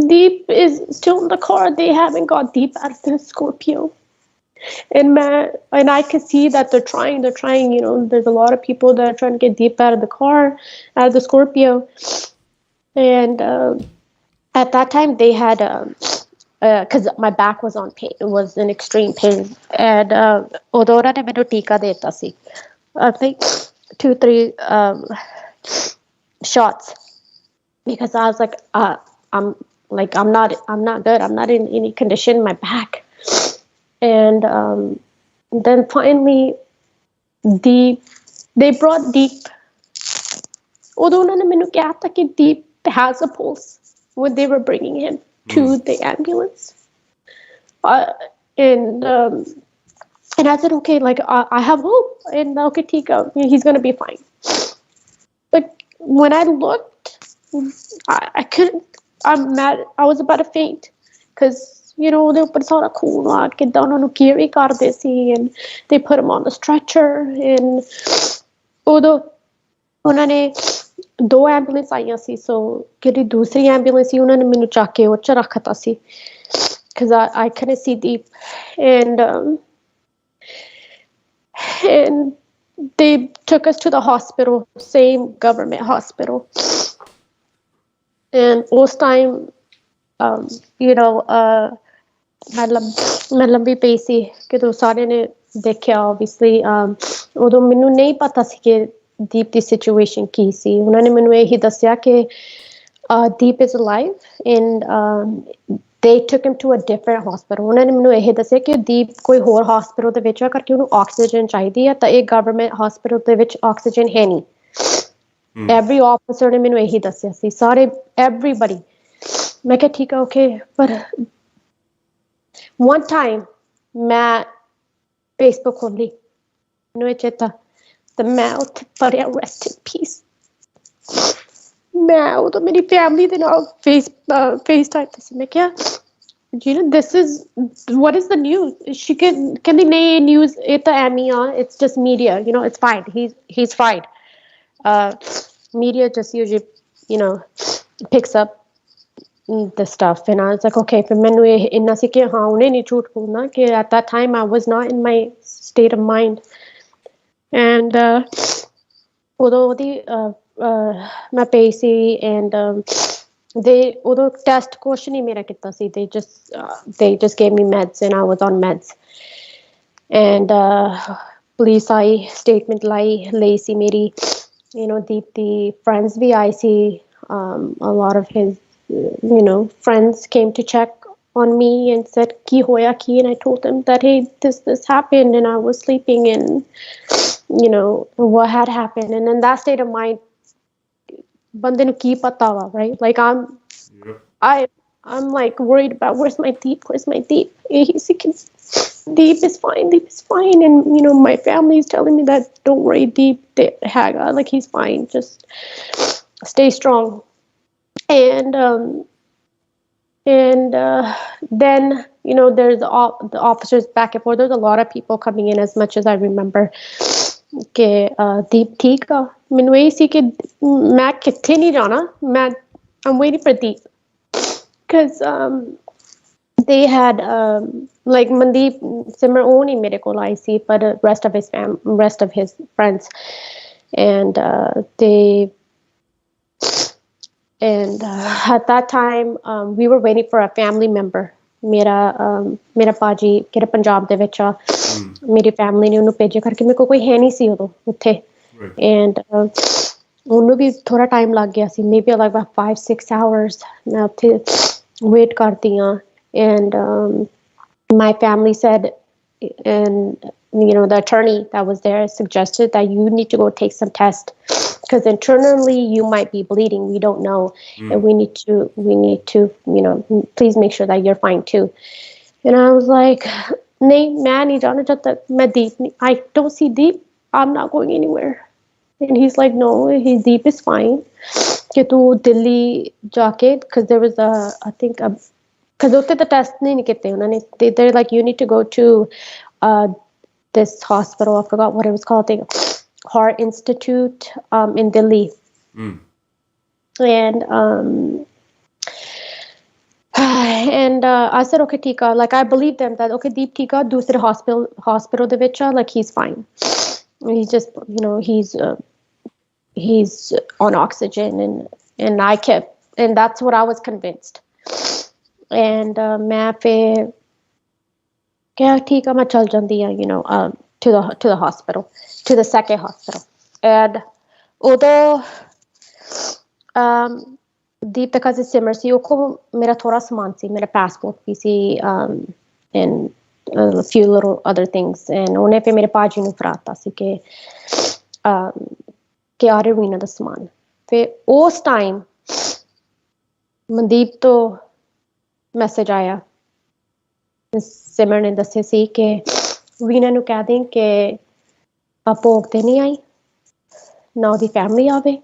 Deep is still in the car they haven't got Deep out of the Scorpio and I can see that they're trying there's a lot of people that are trying to get Deep out of the car out of the Scorpio and at that time they had because my back was on pain it was in extreme pain and odora ne menu tika deta si I think 2-3 shots because I was like, I'm I'm not good. I'm not in any condition. My back, and then finally, they brought Deep. Although उन्होंने मैंने कहा था कि Deep has a pulse when they were bringing him to the ambulance, uh, and um, and I said, okay, like I have hope, and okay, Tika, he's gonna be fine. But when I looked, I couldn't. I'm mad. I was about to faint because they put ਸਾਰਾ ਖੂਨ ਆ ਕਿੱਦਾਂ ਉਹਨਾਂ ਨੂੰ carry ਕਰਦੇ ਸੀ, and they put him on the stretcher, and ਉਦੋਂ ਉਹਨਾਂ ਨੇ 2 ਐਂਬੂਲੈਂਸ ਆਈਆਂ ਸੀ, so ਜਿਹੜੀ ਦੂਸਰੀ ਐਂਬੂਲੈਂਸ ਸੀ ਉਹਨਾਂ ਨੇ ਮੈਨੂੰ ਚੱਕ ਕੇ ਉਹ 'ਚ ਰੱਖਤਾ ਸੀ because I couldn't see Deep, and they took us to the hospital, same government hospital. And ਉਸ time, ਮੈਂ ਲੰਬੀ ਪਈ ਸੀ ਜਦੋਂ ਸਾਰਿਆਂ ਨੇ ਦੇਖਿਆ obviously, ਉਦੋਂ ਮੈਨੂੰ ਨਹੀਂ ਪਤਾ ਸੀ ਕਿ Deep ਦੀ situation ਕੀ ਸੀ। ਉਹਨਾਂ ਨੇ ਮੈਨੂੰ ਇਹੀ ਦੱਸਿਆ ਕਿ Deep is alive, and they took him to a different hospital. ਉਹਨਾਂ ਨੇ ਮੈਨੂੰ ਇਹ ਦੱਸਿਆ ਕਿ Deep ਕੋਈ ਹੋਰ hospital ਦੇ ਵਿੱਚ ਆ ਕਰਕੇ ਉਹਨੂੰ oxygen ਚਾਹੀਦੀ ਹੈ, ਤਾਂ ਇਹ government hospital ਦੇ ਵਿੱਚ oxygen ਹੈ ਨਹੀਂ। Every officer ਨੇ ਮੈਨੂੰ ਇਹੀ ਦੱਸਿਆ ਸੀ, ਸਾਰੇ everybody। ਮੈਂ ਕਿਹਾ ਠੀਕ ਆ okay, ਪਰ one time ਮੈਂ Facebook ਖੋਲੀ, ਮੈਨੂੰ ਇਹ ਚੇਤਾ ਤੇ ਮੈਂ ਉੱਥੇ ਪੜਿਆ rest in peace। ਮੈਂ ਉਦੋਂ ਮੇਰੀ family ਦੇ ਨਾਲ FaceTime ਤੇ ਸੀ। ਮੈਂ ਕਿਹਾ this is what is the news? She ਕਹਿੰਦੀ ਨਹੀਂ ਇਹ news ਇਹ ਤਾਂ ਐਵੇਂ ਆ, it's just media, it's fine, he's fine. Media just usually picks up the stuff, and I was like okay, ਫਿਰ ਮੈਨੂੰ ਇਹ ਇੰਨਾ ਸੀ ਕਿ ਹਾਂ ਉਹਨੇ ਨਹੀਂ ਝੂਠ ਬੋਲਣਾ ਕਿ at that time I was not in my state of mind, and ਉਦੋਂ ਉਹਦੀ ਮੈਂ ਪਈ ਸੀ, and they ਉਦੋਂ test ਕੁਛ ਨਹੀਂ ਮੇਰਾ ਕੀਤਾ ਸੀ, they just gave me meds and I was on meds, and police I statement ਲਈ ਸੀ ਮੇਰੀ, Deep the friends ਵੀ ਆਏ ਸੀ, a lot of his friends came to check on me and said ki hoya ki, and I told them that hey, this happened and I was sleeping, and what had happened, and in that state of mind bande nu ki pata wa, right? Like I'm like worried about where's my Deep, Deep is fine, and my family is telling me that don't worry, Deep haga, like he's fine, just stay strong, and then there's the officers back and forth. There's a lot of people coming in, as much as I remember ke Deep theek a mainu eh si ke main kithe nahi jana, I'm waiting for Deep, because they had like Mandeep Simmer only mere kol aayi si, but rest of his friends, and at that time we were waiting for a family member. ਮੇਰਾ ਪਾਜੀ ਕਿਹੜਾ ਪੰਜਾਬ ਦੇ ਵਿੱਚ ਆ, ਮੇਰੀ family ਨੇ ਉਹਨੂੰ ਭੇਜਿਆ ਕਰਕੇ ਮੇਰੇ ਕੋਲ ਕੋਈ ਹੈ ਨਹੀਂ ਸੀ ਉਦੋਂ ਉੱਥੇ, and ਉਹਨੂੰ ਵੀ ਥੋੜਾ ਟਾਈਮ ਲੱਗ ਗਿਆ ਸੀ, maybe like about 5-6 hours ਮੈਂ ਉੱਥੇ ਵੇਟ ਕਰਦੀ ਹਾਂ, and my family said, and the attorney that was there suggested that you need to go take some tests because internally you might be bleeding, we don't know, and we need to please make sure that you're fine too. And I was like, nahi main nahi jana jab tak main Deep I don't see Deep, I'm not going anywhere. And he's like, no, his Deep is fine, ke tu Delhi jaake, because there was I think because utte the test nahi kite unhone, they're like you need to go to this hospital, I forgot what it was called, Heart Institute in Delhi, and I said okay Tika, like I believe them that okay Deep Tika dusre hospital de vich like he's fine, he's just he's on oxygen, and I kept, and that's what I was convinced, and main fir kya theek hai main chal jandi ha to the hospital, to the second hospital, and although Deep ਦਾ cousin Simar ਸੀ, ਉਹ ਕੋਲ ਮੇਰਾ ਥੋੜਾ ਸਮਾਨ ਸੀ, ਮੇਰਾ passport ਵੀ ਸੀ, and a few little other things, and ਉਹਨੇ ਫਿਰ ਮੇਰੇ ਭਾਜੀ ਨੂੰ ਫੜਾਤਾ ਸੀ ਕਿ ਆ ਰੀਨਾ ਦਾ ਸਮਾਨ। ਫਿਰ ਉਸ ਟਾਈਮ ਮਨਦੀਪ ਤੋਂ ਮੈਸੇਜ ਆਇਆ, ਸਿਮਰ ਨੇ ਦੱਸਿਆ ਸੀ ਕਿ ਰੀਨਾ ਨੂੰ ਕਹਿ ਦੇ ਕਿ ਭੋਗ ਤੇ ਨਹੀਂ ਆਈ, ਨਾ ਉਹਦੀ ਫੈਮਿਲੀ ਆਵੇ,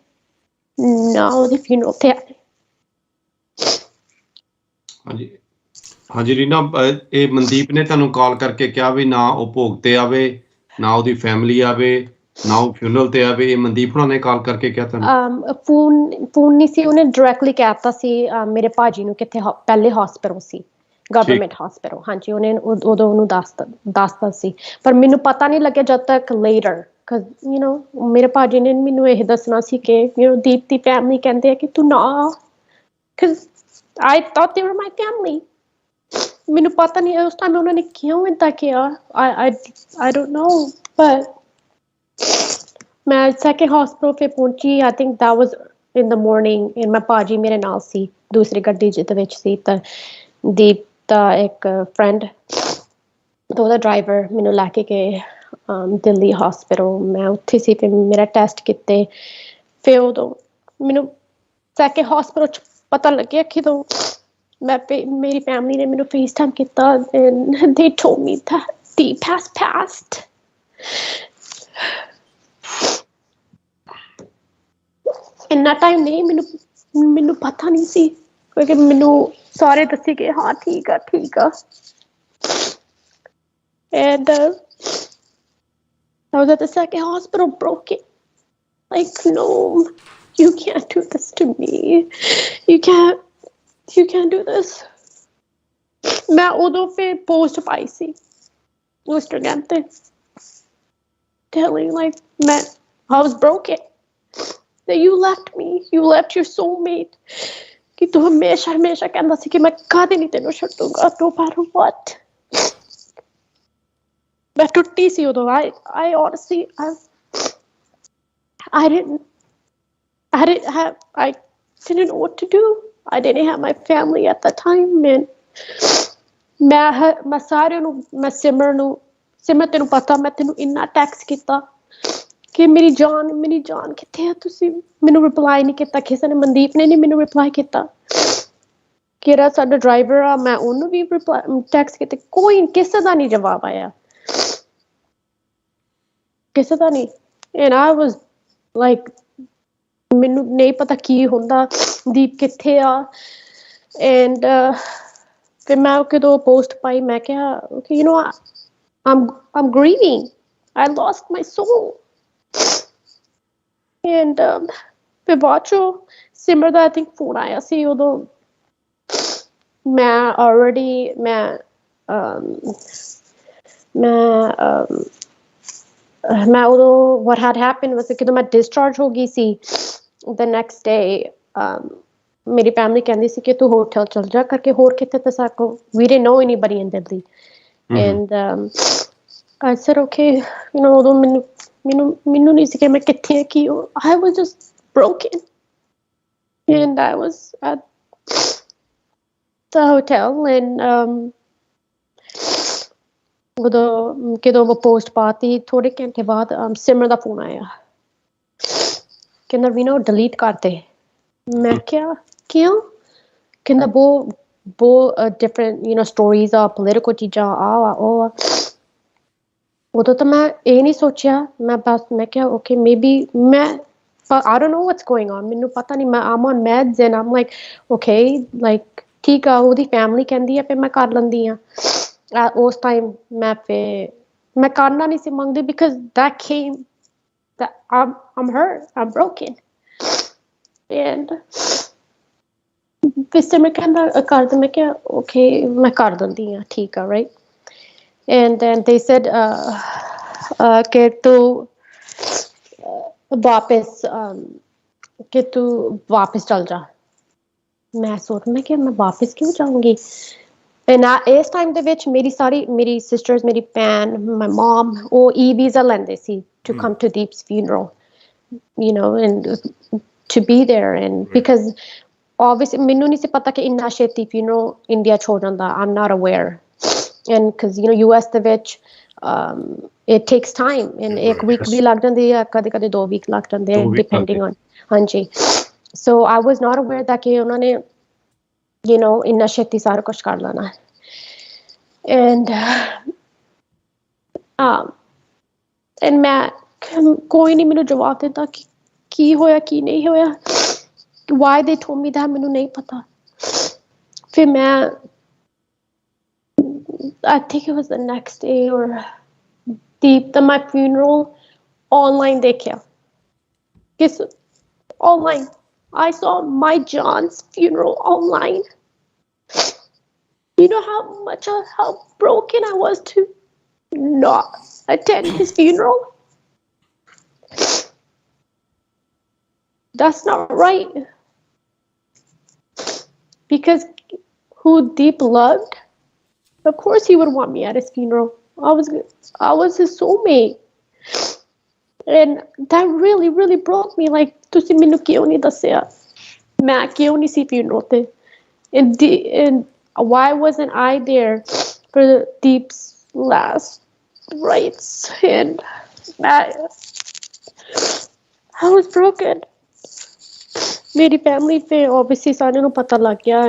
ਨਾ ਉਹਦੀ ਫਿਊਨਰਲ ਤੇ ਆਵੇ। ਹਾਂਜੀ ਹਾਂਜੀ ਰੀਨਾ, ਇਹ ਮਨਦੀਪ ਨੇ ਤੁਹਾਨੂੰ ਕਾਲ ਕਰਕੇ ਕਿਹਾ ਵੀ ਨਾ ਉਹ ਭੋਗ ਤੇ ਆਵੇ, ਨਾ ਉਹਦੀ ਫੈਮਿਲੀ ਆਵੇ, ਨਾ ਉਹ ਫਿਊਨਰਲ ਤੇ ਆਵੇ? ਇਹ ਮਨਦੀਪ ਹੁਣਾਂ ਨੇ ਕਾਲ ਕਰਕੇ ਕਿਹਾ ਤੁਹਾਨੂੰ? ਫੋਨ ਨਹੀਂ ਸੀ, ਉਹਨੇ ਡਾਇਰੈਕਟਲੀ ਕਹਿਤਾ ਸੀ ਮੇਰੇ ਭਾਜੀ ਨੂੰ ਕਿੱਥੇ ਪਹਿਲੇ ਹਸਪੀਟਲ ਸੀ, ਗਵਰਨਮੈਂਟ ਹਸਪੀਟਲ। ਹਾਂਜੀ, ਉਹਨੇ ਉਦੋਂ ਉਹਨੂੰ ਦੱਸਤਾ ਸੀ, ਪਰ ਮੈਨੂੰ ਪਤਾ ਨਹੀਂ ਲੱਗਿਆ ਜਦ ਤੱਕ ਲੇਟਰ, ਮੇਰੇ ਭਾਜੀ ਨੇ ਮੈਨੂੰ ਇਹ ਦੱਸਣਾ ਸੀ ਕਿ ਦੀਪ ਦੀ ਫੈਮਿਲੀ ਕਹਿੰਦੇ ਆ ਕਿ ਤੂੰ ਨਾ, because I thought they were my family. ਮੈਨੂੰ ਪਤਾ ਨਹੀਂ ਉਸ ਟਾਈਮ ਉਹਨਾਂ ਨੇ ਕਿਉਂ ਏਦਾਂ ਕਿਹਾ, I don't know, but ਮੈਂ ਸੈਕਿੰਡ ਹਸਪੀਟਲ ਫਿਰ ਪਹੁੰਚੀ। I think that was in the morning, and my ਭਾਜੀ ਮੇਰੇ ਨਾਲ ਸੀ, ਦੂਸਰੀ ਗੱਡੀ ਦੇ ਵਿੱਚ ਸੀ, ਤਾਂ ਦੀਪ ਦਾ ਇੱਕ ਫਰੈਂਡ ਤਾਂ ਉਹਦਾ ਡਰਾਈਵਰ ਮੈਨੂੰ ਲੈ ਕੇ ਗਏ ਦਿੱਲੀ ਹਸਪੀਟਲ। ਮੈਂ ਉੱਥੇ ਸੀ, ਫਿਰ ਮੇਰਾ ਟੈਸਟ ਕੀਤੇ, ਫਿਰ ਉਦੋਂ ਮੈਨੂੰ ਸੈਕਿੰਡ ਹਸਪੀਟਲ 'ਚ ਪਤਾ ਲੱਗਿਆ ਕਿ ਜਦੋਂ ਮੇਰੀ ਫੈਮਿਲੀ ਨੇ ਮੈਨੂੰ ਫੇਸ ਟਾਈਮ ਕੀਤਾ, and they told me that Deep has passed. ਇੰਨਾ ਟਾਈਮ ਨਹੀਂ ਮੈਨੂੰ ਪਤਾ ਨਹੀਂ ਸੀ, ਕਿਉਂਕਿ ਮੈਨੂੰ ਸਾਰੇ ਦੱਸੇ ਕਿ ਹਾਂ ਠੀਕ ਆ ਠੀਕ ਆ, and I was at the second hospital broken, like no, you can't do this to me, you can't do this. ਮੈਂ ਉਦੋਂ ਫਿਰ ਪੋਸਟ ਪਾਈ ਸੀ ਇੰਸਟਾਗ੍ਰਾਮ ਤੇ telling like I was broken, that you left me, you left your soulmate, ਕਿ ਤੂੰ ਹਮੇਸ਼ਾ ਹਮੇਸ਼ਾ ਕਹਿੰਦਾ ਸੀ ਕਿ ਮੈਂ ਕਦੇ ਨਹੀਂ ਤੈਨੂੰ ਛੱਡੂੰਗਾ, no matter what. ਮੈਂ ਟੁੱਟੀ ਸੀ ਉਦੋਂ। I honestly I didn't know what to do. I didn't have my family at the time, and ਮੈਂ ਸਾਰਿਆਂ ਨੂੰ, ਮੈਂ ਸਿਮਰ ਤੈਨੂੰ ਪਤਾ, ਮੈਂ ਤੈਨੂੰ ਇੰਨਾ ਟੈਕਸਟ ਕੀਤਾ ਕਿ ਮੇਰੀ ਜਾਨ ਕਿੱਥੇ ਆ, ਤੁਸੀਂ ਮੈਨੂੰ ਰਿਪਲਾਈ ਨਹੀਂ ਕੀਤਾ ਕਿਸੇ ਨੇ। ਮਨਦੀਪ ਨੇ ਨਹੀਂ ਮੈਨੂੰ ਰਿਪਲਾਈ ਕੀਤਾ, ਕਿਹੜਾ ਸਾਡਾ ਡਰਾਈਵਰ ਆ, ਮੈਂ ਉਹਨੂੰ ਵੀ ਟੈਕਸਟ ਕੀਤੇ, ਕੋਈ ਕਿਸੇ ਦਾ ਨਹੀਂ ਜਵਾਬ ਆਇਆ, ਕਿਸੇ ਦਾ ਨਹੀਂ। and I was like, ਮੈਨੂੰ ਨਹੀਂ ਪਤਾ ਕੀ ਹੁੰਦਾ, ਦੀਪ ਕਿੱਥੇ ਆ। and ਫਿਰ ਮੈਂ ਕਦੋਂ ਪੋਸਟ ਪਾਈ, ਮੈਂ ਕਿਹਾ okay, I'm grieving, I lost my soul. and ਫਿਰ ਬਾਅਦ ਚੋਂ ਸਿਮਰ ਦਾ I think ਫੋਨ ਆਇਆ ਸੀ, ਉਦੋਂ ਮੈਂ ਉਦੋਂ what had happened was ਕਿ ਜਦੋਂ ਮੈਂ discharge ਹੋ ਗਈ ਸੀ, the next day ਮੇਰੀ ਫੈਮਿਲੀ ਕਹਿੰਦੀ ਸੀ ਕਿ ਤੂੰ ਹੋਟਲ ਚਲ ਜਾ ਕਰਕੇ, ਹੋਰ ਕਿਤੇ ਤਾਂ ਸਾਕੋ, we didn't know anybody in Delhi. and I said okay, ਉਦੋਂ ਮੈਨੂੰ ਨਹੀਂ ਸੀ ਕਿ ਮੈਂ ਕਿੱਥੇ ਕੀ, I was just broken, and I was at the hotel, and ਜਦੋਂ ਉਹ ਪੋਸਟ ਪਾਤੀ, ਥੋੜੇ ਘੰਟੇ ਬਾਅਦ ਸਿਮਰ ਦਾ ਫੋਨ ਆਇਆ, ਕਹਿੰਦਾ ਰੀਨਾ ਡਿਲੀਟ ਕਰ ਦੇ। ਮੈਂ ਕਿਹਾ ਕਿਉਂ? ਕਹਿੰਦਾ ਬਹੁਤ ਡਿਫਰੈਂਟ ਸਟੋਰੀਜ਼ ਆ, ਪੋਲੀਟੀਕਲ ਚੀਜ਼ਾਂ ਆ ਉਹ ਆ। ਉਦੋਂ ਤਾਂ ਮੈਂ ਇਹ ਨਹੀਂ ਸੋਚਿਆ, ਮੈਂ ਕਿਹਾ okay, maybe I don't know what's going on, ਮੈਨੂੰ ਪਤਾ ਨਹੀਂ, I'm on meds, and I'm like okay, like ਠੀਕ ਆ, ਉਹਦੀ ਫੈਮਿਲੀ ਕਹਿੰਦੀ ਆ, ਫਿਰ ਮੈਂ ਕਰ ਲੈਂਦੀ ਆ। ਉਸ ਟਾਈਮ ਮੈਂ ਕਰਨਾ ਨਹੀਂ ਸੀ ਮੰਗਦੀ, because that came that I'm hurt, I'm broken. and ਫਿਰ ਮੈਂ ਕਹਿੰਦਾ ਕਰ ਦੇ, ਮੈਂ ਕਿਹਾ okay, ਮੈਂ ਕਰ ਦਿੰਦੀ ਆ, ਠੀਕ ਆ, right? and then they said ਕਿ ਤੂੰ ਵਾਪਿਸ ਚਲ ਜਾ। ਮੈਂ ਕਿਹਾ ਮੈਂ ਵਾਪਿਸ ਕਿਉਂ ਜਾਊਂਗੀ? ਇਸ ਟਾਈਮ ਦੇ ਵਿੱਚ ਮੇਰੀ ਸਿਸਟਰਸ, ਮੇਰੀ ਭੈਣ, my mom, ਉਹ E visa ਲੈਂਦੇ ਸੀ to come to Deep's funeral, and to be there, and because obviously ਮੈਨੂੰ ਨਹੀਂ ਸੀ ਪਤਾ ਕਿ ਇੰਨਾ ਛੇਤੀ funeral India ਛੋੜ ਜਾਂਦਾ. I'm not aware, and because US ਦੇ ਵਿੱਚ it takes time, and ਇੱਕ week ਵੀ ਲੱਗ ਜਾਂਦੀ ਹੈ, ਕਦੇ 2 week ਲੱਗ ਜਾਂਦੇ ਆ, depending on. ਹਾਂਜੀ, so I was not aware that ਕਿ ਉਹਨਾਂ ਨੇ ਇੰਨਾ ਛੇਤੀ ਸਾਰਾ ਕੁਝ ਕਰ ਲੈਣਾ. And and ਮੈਂ ਕੋਈ ਨਹੀਂ ਮੈਨੂੰ ਜਵਾਬ ਦਿੱਤਾ ਕਿ ਕੀ ਹੋਇਆ ਕੀ ਨਹੀਂ ਹੋਇਆ, why they told me that ਮੈਨੂੰ ਨਹੀਂ ਪਤਾ. ਫਿਰ ਮੈਂ I think it was the next day or my funeral online ਦੇਖਿਆ. Online I saw my John's funeral online. You know how broken I was to not attend his funeral? That's not right. Because who Deep loved, of course he would want me at his funeral. I was his soulmate. And that really, really broke me. Like, ਤੁਸੀਂ ਮੈਨੂੰ ਕਿਉਂ ਨਹੀਂ ਦੱਸਿਆ? ਮੈਂ ਕਿਉਂ ਨਹੀਂ ਸੀ funeral ਤੇ? And why wasn't I there for Deep's last rites? And I was broken. ਮੇਰੀ family ਤੇ obviously ਸਾਰਿਆਂ ਨੂੰ ਪਤਾ ਲੱਗ ਗਿਆ,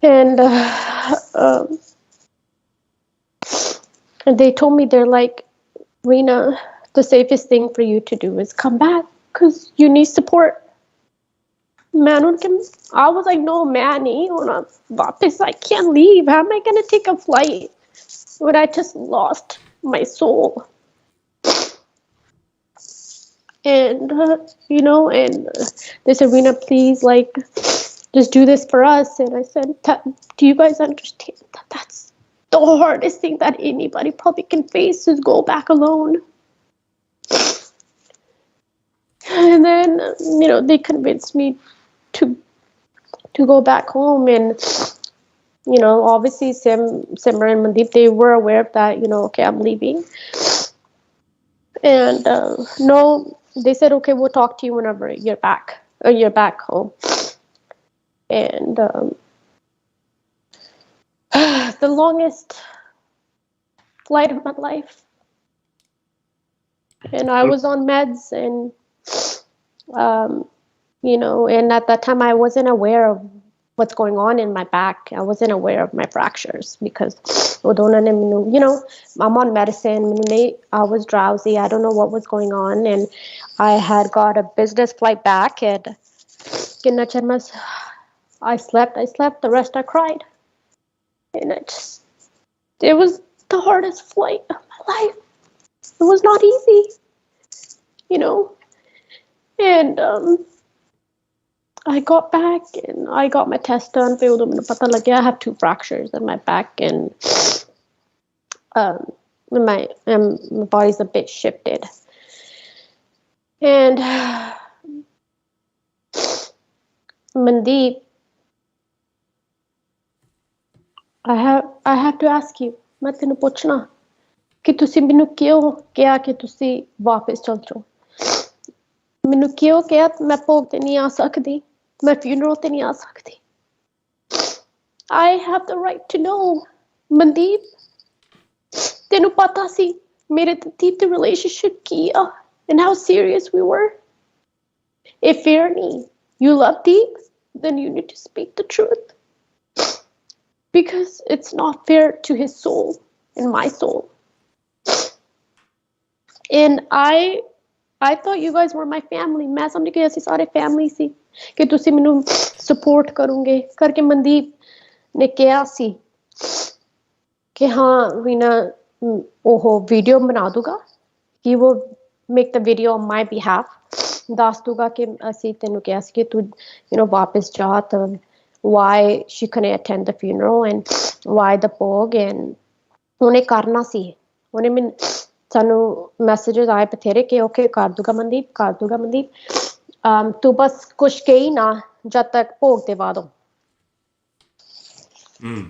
and they told me, they're like, Reena, the safest thing for you to do is come back because you need support. I was like, no, man, I can't leave. How am I going to take a flight when I just lost my soul? And and they said, Reena, please, like, just do this for us. And I said, do you guys understand that that's the hardest thing that anybody probably can face, is go back alone? And then they convinced me to go back home, and obviously Simran and Mandeep, they were aware of that, okay, I'm leaving. And no, they said, okay, we'll talk to you whenever you're back home. And the longest flight of my life, and I was on meds, and and at that time I wasn't aware of what's going on in my back. I wasn't aware of my fractures because I'm on medicine. I was drowsy. I don't know what was going on, and I had got a business flight back, and I slept. The rest I cried, and it was the hardest flight of my life. It was not easy, and I got back and I got my test done. I have 2 fractures in my back, and my body's a bit shifted. And Mandeep, I have to ask you, मैं तेनू पुछना कि तुसी मैनू क्यों कहा कि तुसी वापस चल जाओ? मैनू क्यों कहा मैं भोग ते नहीं आ सकती, मैं funeral ते नहीं आ सकती? I have the right to know, Mandeep. तेनू पता सी मेरे ते Deep the relationship किया and how serious we were. If you love Deep, then you need to speak the truth. Because it's not fair to his soul and my soul. And I thought you guys were my family. मैं समझ के ऐसी सारे family सी कि तुसी मैनू support करोगे करके मनदीप ने कहा सी कि हाँ रीना ओहो वीडियो बना दूगा कि वो make the video on my behalf, ਦੱਸ दूगा कि ਅਸੀਂ ਤੈਨੂੰ ਕਿਹਾ ਸੀ ਕਿ ਤੂੰ ਵਾਪਸ ਜਾ, ਤਾਂ why she couldn't attend the funeral and why the ਭੋਗ, and ਉਹਨੇ ਕਰਨਾ ਸੀ, ਉਹਨੇ ਮੈਨੂੰ ਸਾਨੂੰ ਮੈਸੇजेस ਆਏ ਬਥੇਰੇ ਕਿ ਓਕੇ ਕਰ ਦੂਗਾ ਮਨਦੀਪ ਤੂੰ ਬਸ ਕੁਛ ਕਹੀ ਨਾ ਜਦ ਤੱਕ ਭੋਗ ਤੇ ਬਾਅਦ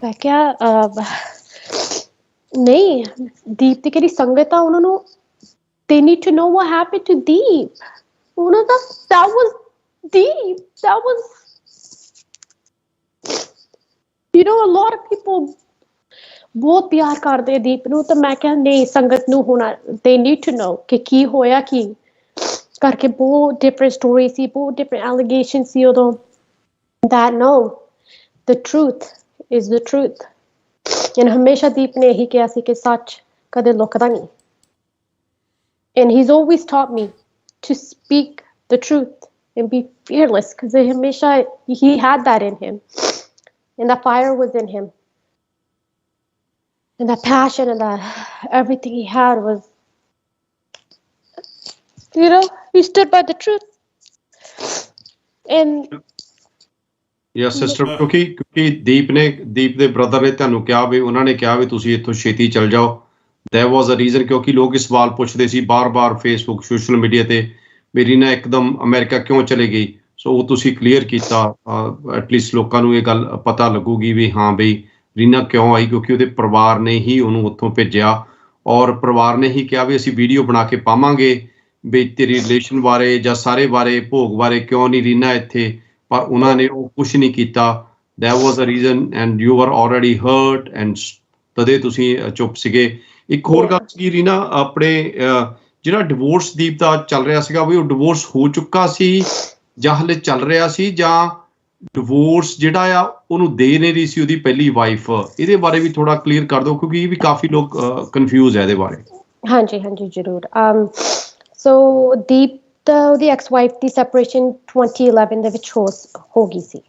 ਮੈਂ ਕਿਹਾ ਨਹੀਂ ਦੀਪ ਦੀ ਕਿਹੜੀ ਸੰਗਤ ਆ, ਉਹਨਾਂ ਨੂੰ they need to know what happened to Deep. That was deep. That was, a lot of people ਬਹੁਤ ਪਿਆਰ ਕਰਦੇ ਦੀਪ ਨੂੰ, ਤਾਂ ਮੈਂ ਕਿਹਾ ਨਹੀਂ, ਸੰਗਤ ਨੂੰ ਹੋਣਾ, they need to know ਕਿ ਕੀ ਹੋਇਆ, ਕੀ ਕਰਕੇ ਬਹੁਤ different stories ਸੀ, ਬਹੁਤ different allegations ਸੀ ਉਦੋਂ, that no, the truth is the truth. And ਹਮੇਸ਼ਾ ਦੀਪ ਨੇ ਇਹੀ ਕਿਹਾ ਸੀ ਕਿ ਸੱਚ ਕਦੇ ਲੁਕਦਾ ਨਹੀਂ. And he's always taught me to speak the truth and be fearless, because hamisha he had that in him, and that fire was in him, and that passion, and that everything he had was, he stood by the truth. And yes sister, ਕਿਉਂਕਿ ਦੀਪ ਦੇ brother ਨੇ ਤੁਹਾਨੂੰ ਕਿਹਾ ਵੀ, ਉਹਨਾਂ ਨੇ ਕਿਹਾ ਵੀ ਤੁਸੀਂ ਇੱਥੋਂ ਛੇਤੀ ਚਲ ਜਾਓ. There was a reason, ਕਿਉਂਕਿ ਲੋਕ ਇਹ ਸਵਾਲ ਪੁੱਛਦੇ ਸੀ ਬਾਰ-ਬਾਰ ਫੇਸਬੁੱਕ, ਸੋਸ਼ਲ ਮੀਡੀਆ ਤੇ, ਵੀ ਰੀਨਾ ਇੱਕਦਮ ਅਮਰੀਕਾ ਕਿਉਂ ਚਲੇ ਗਈ. ਸੋ ਉਹ ਤੁਸੀਂ ਕਲੀਅਰ ਕੀਤਾ, ਐਟਲੀਸਟ ਲੋਕਾਂ ਨੂੰ ਇਹ ਗੱਲ ਪਤਾ ਲੱਗੂਗੀ ਵੀ ਹਾਂ ਬਈ ਰੀਨਾ ਕਿਉਂ ਆਈ, ਕਿਉਂਕਿ ਉਹਦੇ ਪਰਿਵਾਰ ਨੇ ਹੀ ਉਹਨੂੰ ਉੱਥੋਂ ਭੇਜਿਆ, ਔਰ ਪਰਿਵਾਰ ਨੇ ਹੀ ਕਿਹਾ ਵੀ ਅਸੀਂ ਵੀਡੀਓ ਬਣਾ ਕੇ ਪਾਵਾਂਗੇ ਵੀ ਤੇਰੀ ਰਿਲੇਸ਼ਨ ਬਾਰੇ ਜਾਂ ਸਾਰੇ ਬਾਰੇ, ਭੋਗ ਬਾਰੇ, ਕਿਉਂ ਨਹੀਂ ਰੀਨਾ ਇੱਥੇ, ਪਰ ਉਹਨਾਂ ਨੇ ਉਹ ਕੁਛ ਨਹੀਂ ਕੀਤਾ. That was the reason, and you were already hurt, and ਤਦੇ ਤੁਸੀਂ ਚੁੱਪ ਸੀਗੇ. ਇੱਕ ਹੋਰ ਗੱਲ ਸੀ ਰੀਨਾ, ਆਪਣੇ ਜਿਹੜਾ ਡਿਵੋਰਸ ਦੀਪ ਦਾ ਚੱਲ ਰਿਹਾ ਸੀਗਾ, ਵੀ ਉਹ ਡਿਵੋਰਸ ਹੋ ਚੁੱਕਾ ਸੀ ਜਾਂ ਹਲੇ ਚੱਲ ਰਿਹਾ ਸੀ, ਜਾਂ ਡਿਵੋਰਸ ਜਿਹੜਾ ਆ ਉਹਨੂੰ ਦੇ ਨਹੀਂ ਰਹੀ ਸੀ ਉਹਦੀ ਪਹਿਲੀ ਵਾਈਫ, ਇਹਦੇ ਬਾਰੇ ਵੀ ਥੋੜਾ ਕਲੀਅਰ ਕਰ ਦਿਓ, ਕਿਉਂਕਿ ਇਹ ਵੀ ਕਾਫੀ ਲੋਕ ਕਨਫਿਊਜ਼ ਹੈ ਇਹਦੇ ਬਾਰੇ. ਹਾਂਜੀ ਜ਼ਰੂਰ. ਸੋ ਦੀਪ ਉਹਦੀ ਐਕਸ ਵਾਈਫ ਦੀ ਸੈਪਰੇਸ਼ਨ 2011 ਦੇ ਵਿੱਚ ਹੋ ਗਈ ਸੀ.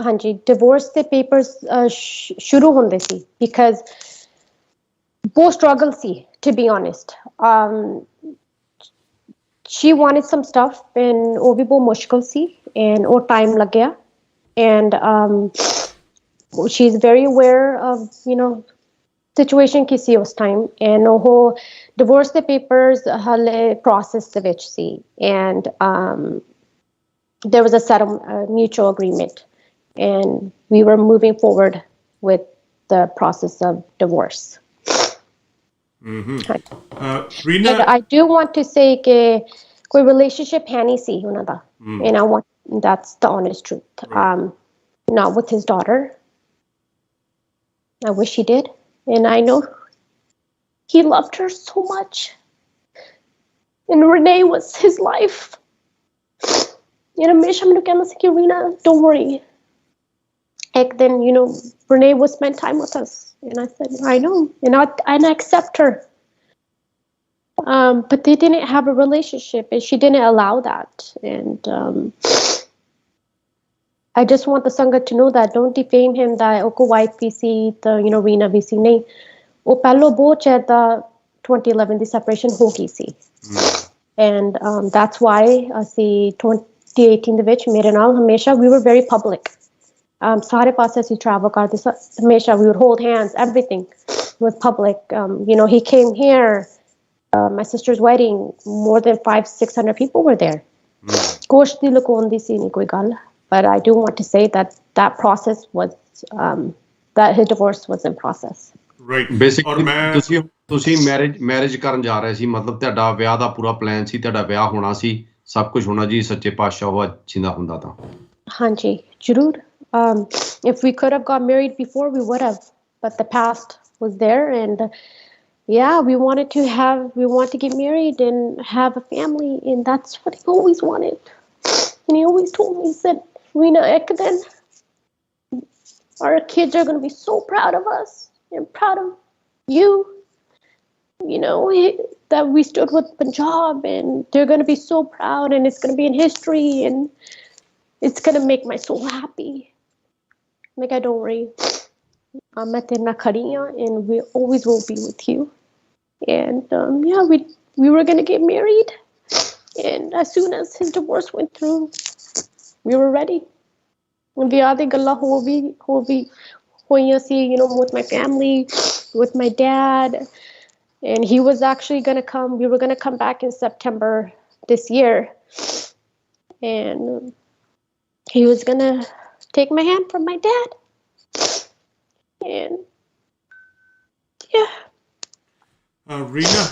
ਹਾਂਜੀ, ਡਿਵੋਰਸ ਦੇ ਪੇਪਰਸ ਸ਼ੁਰੂ ਹੁੰਦੇ ਸੀ, ਬਿਕਾਜ਼ ਬਹੁਤ struggle C, to be honest. She wanted some stuff, and ਉਹ ਵੀ ਬਹੁਤ ਮੁਸ਼ਕਿਲ ਸੀ, and ਉਹ time ਲੱਗਿਆ, and she's very aware of, situation ਕੀ ਸੀ ਉਸ time, and ਉਹ divorce the papers ਹਾਲੇ process ਦੇ ਵਿੱਚ ਸੀ, and there was a mutual agreement, and we were moving forward with the process of divorce. Reena, And I do want to say ਕਿ ਕੋਈ relationship ਹੈ ਨਹੀਂ ਸੀ ਉਹਨਾਂ ਦਾ, and that's the honest truth. Not with his daughter. I wish he did, and I know he loved her so much, and Renee was his life. And ਹਮੇਸ਼ਾ ਮੈਨੂੰ ਕਹਿੰਦਾ ਸੀ ਕਿ Reena, don't worry. And then, Renee would spend time with us. And I said, I know, and I accept her. But they didn't have a relationship, and she didn't allow that. And I just want the Sangha to know that. Don't defame him that Oko wife VC, the Reena VC. Nahi. O pehlo boh chehta 2011 the separation ho gayi si. And that's why ਅਸੀਂ 2018 ਦੇ ਵਿੱਚ ਮੇਰੇ ਨਾਲ ਹਮੇਸ਼ਾ we were very public. ਸਾਰੇ ਪਾਸੇ ਅਸੀਂ travel ਕਰਦੇ ਸੀ ਹਮੇਸ਼ਾ, we would hold hands, everything was public. He came here, my sister's wedding, more than 500-600 people were there. ਕੁਛ ਦੀ ਲੁਕਾਉਂਦੀ ਸੀ ਨਹੀਂ ਕੋਈ ਗੱਲ, but I do want to say that process was that his divorce was in process. right. Basically ਤੁਸੀਂ marriage ਕਰਨ ਜਾ ਰਹੇ ਸੀ, ਮਤਲਬ ਤੁਹਾਡਾ ਵਿਆਹ ਦਾ ਪੂਰਾ ਪਲਾਨ ਸੀ, ਤੁਹਾਡਾ ਵਿਆਹ ਹੋਣਾ ਸੀ, ਸਭ ਕੁਝ ਹੋਣਾ ਜੀ, ਸੱਚੇ ਪਾਤਸ਼ਾਹ ਉਹ ਜਿੰਦਾ ਹੁੰਦਾ ਤਾਂ. ਹਾਂਜੀ ਜ਼ਰੂਰ. If we could have got married before, we would have, but the past was there, and we wanted to get married and have a family, and that's what he always wanted. And he always told me, he said, Reena, then our kids are going to be so proud of us and proud of you, that we stood with Punjab, and they're going to be so proud, and it's going to be in history, and it's going to make my soul happy. Like, I don't worry. I'm at Khadiya, and we always will be with you. And we were going to get married, and as soon as his divorce went through, we were ready. And the other galla ho vi hoiyan si, with my family, with my dad, and he was actually going to come. We were going to come back in September this year, and he was going to take my hand from my dad. And Reena,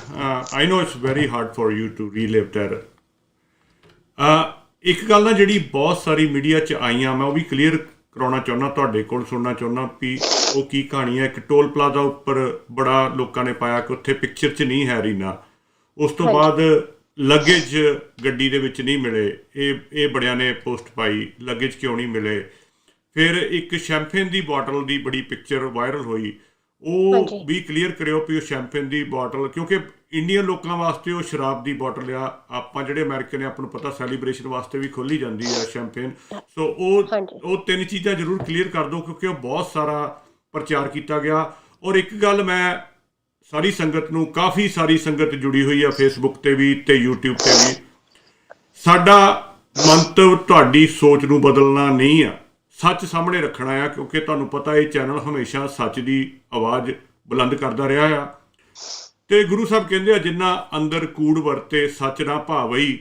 I know it's very hard for you to relive that ਇੱਕ ਗੱਲ ਨਾ ਜਿਹੜੀ ਬਹੁਤ ਸਾਰੀ media 'ਚ ਆਈਆਂ, ਮੈਂ ਉਹ ਵੀ clear ਕਰਾਉਣਾ ਚਾਹੁੰਦਾ, ਤੁਹਾਡੇ ਕੋਲ ਸੁਣਨਾ ਚਾਹੁੰਦਾ ਵੀ ਉਹ ਕੀ ਕਹਾਣੀ ਹੈ। ਇੱਕ ਟੋਲ ਪਲਾਜ਼ਾ ਉੱਪਰ ਬੜਾ ਲੋਕਾਂ ਨੇ ਪਾਇਆ ਕਿ ਉੱਥੇ ਪਿਕਚਰ 'ਚ ਨਹੀਂ ਹੈ ਰੀਨਾ। ਉਸ ਤੋਂ ਬਾਅਦ ਲੱਗੇਜ ਗੱਡੀ ਦੇ ਵਿੱਚ ਨਹੀਂ ਮਿਲੇ, ਇਹ ਬੜਿਆਂ ਨੇ ਪੋਸਟ ਪਾਈ, ਲੱਗੇਜ ਕਿਉਂ ਨਹੀਂ ਮਿਲੇ। ਫਿਰ ਇੱਕ ਸ਼ੈਂਪੇਨ ਦੀ ਬੋਟਲ ਦੀ ਬੜੀ ਪਿਕਚਰ ਵਾਇਰਲ ਹੋਈ, ਉਹ ਵੀ ਕਲੀਅਰ ਕਰਿਓ ਵੀ ਉਹ ਸ਼ੈਂਪੇਨ ਦੀ ਬੋਟਲ, ਕਿਉਂਕਿ ਇੰਡੀਅਨ ਲੋਕਾਂ ਵਾਸਤੇ ਉਹ ਸ਼ਰਾਬ ਦੀ ਬੋਟਲ ਆ, ਆਪਾਂ ਜਿਹੜੇ ਅਮਰੀਕਨ ਨੇ ਆਪਾਂ ਨੂੰ ਪਤਾ ਸੈਲੀਬ੍ਰੇਸ਼ਨ ਵਾਸਤੇ ਵੀ ਖੋਲ੍ਹੀ ਜਾਂਦੀ ਆ ਸ਼ੈਂਪੇਨ। ਸੋ ਉਹ ਤਿੰਨ ਚੀਜ਼ਾਂ ਜ਼ਰੂਰ ਕਲੀਅਰ ਕਰ ਦਿਓ, ਕਿਉਂਕਿ ਉਹ ਬਹੁਤ ਸਾਰਾ ਪ੍ਰਚਾਰ ਕੀਤਾ ਗਿਆ। ਔਰ ਇੱਕ ਗੱਲ ਮੈਂ ਸਾਰੀ ਸੰਗਤ ਨੂੰ, ਕਾਫੀ ਸਾਰੀ ਸੰਗਤ ਜੁੜੀ ਹੋਈ ਆ ਫੇਸਬੁੱਕ 'ਤੇ ਵੀ ਅਤੇ ਯੂਟਿਊਬ 'ਤੇ ਵੀ, ਸਾਡਾ ਮੰਤਵ ਤੁਹਾਡੀ ਸੋਚ ਨੂੰ ਬਦਲਣਾ ਨਹੀਂ ਆ, ਸੱਚ ਸਾਹਮਣੇ ਰੱਖਣਾ ਆ, ਕਿਉਂਕਿ ਤੁਹਾਨੂੰ ਪਤਾ ਇਹ ਚੈਨਲ ਹਮੇਸ਼ਾ ਸੱਚ ਦੀ ਆਵਾਜ਼ ਬੁਲੰਦ ਕਰਦਾ ਰਿਹਾ ਆ। ਅਤੇ ਗੁਰੂ ਸਾਹਿਬ ਕਹਿੰਦੇ ਆ, ਜਿੰਨਾ ਅੰਦਰ ਕੂੜ ਵਰਤੇ ਸੱਚ ਨਾ ਭਾਵਈ,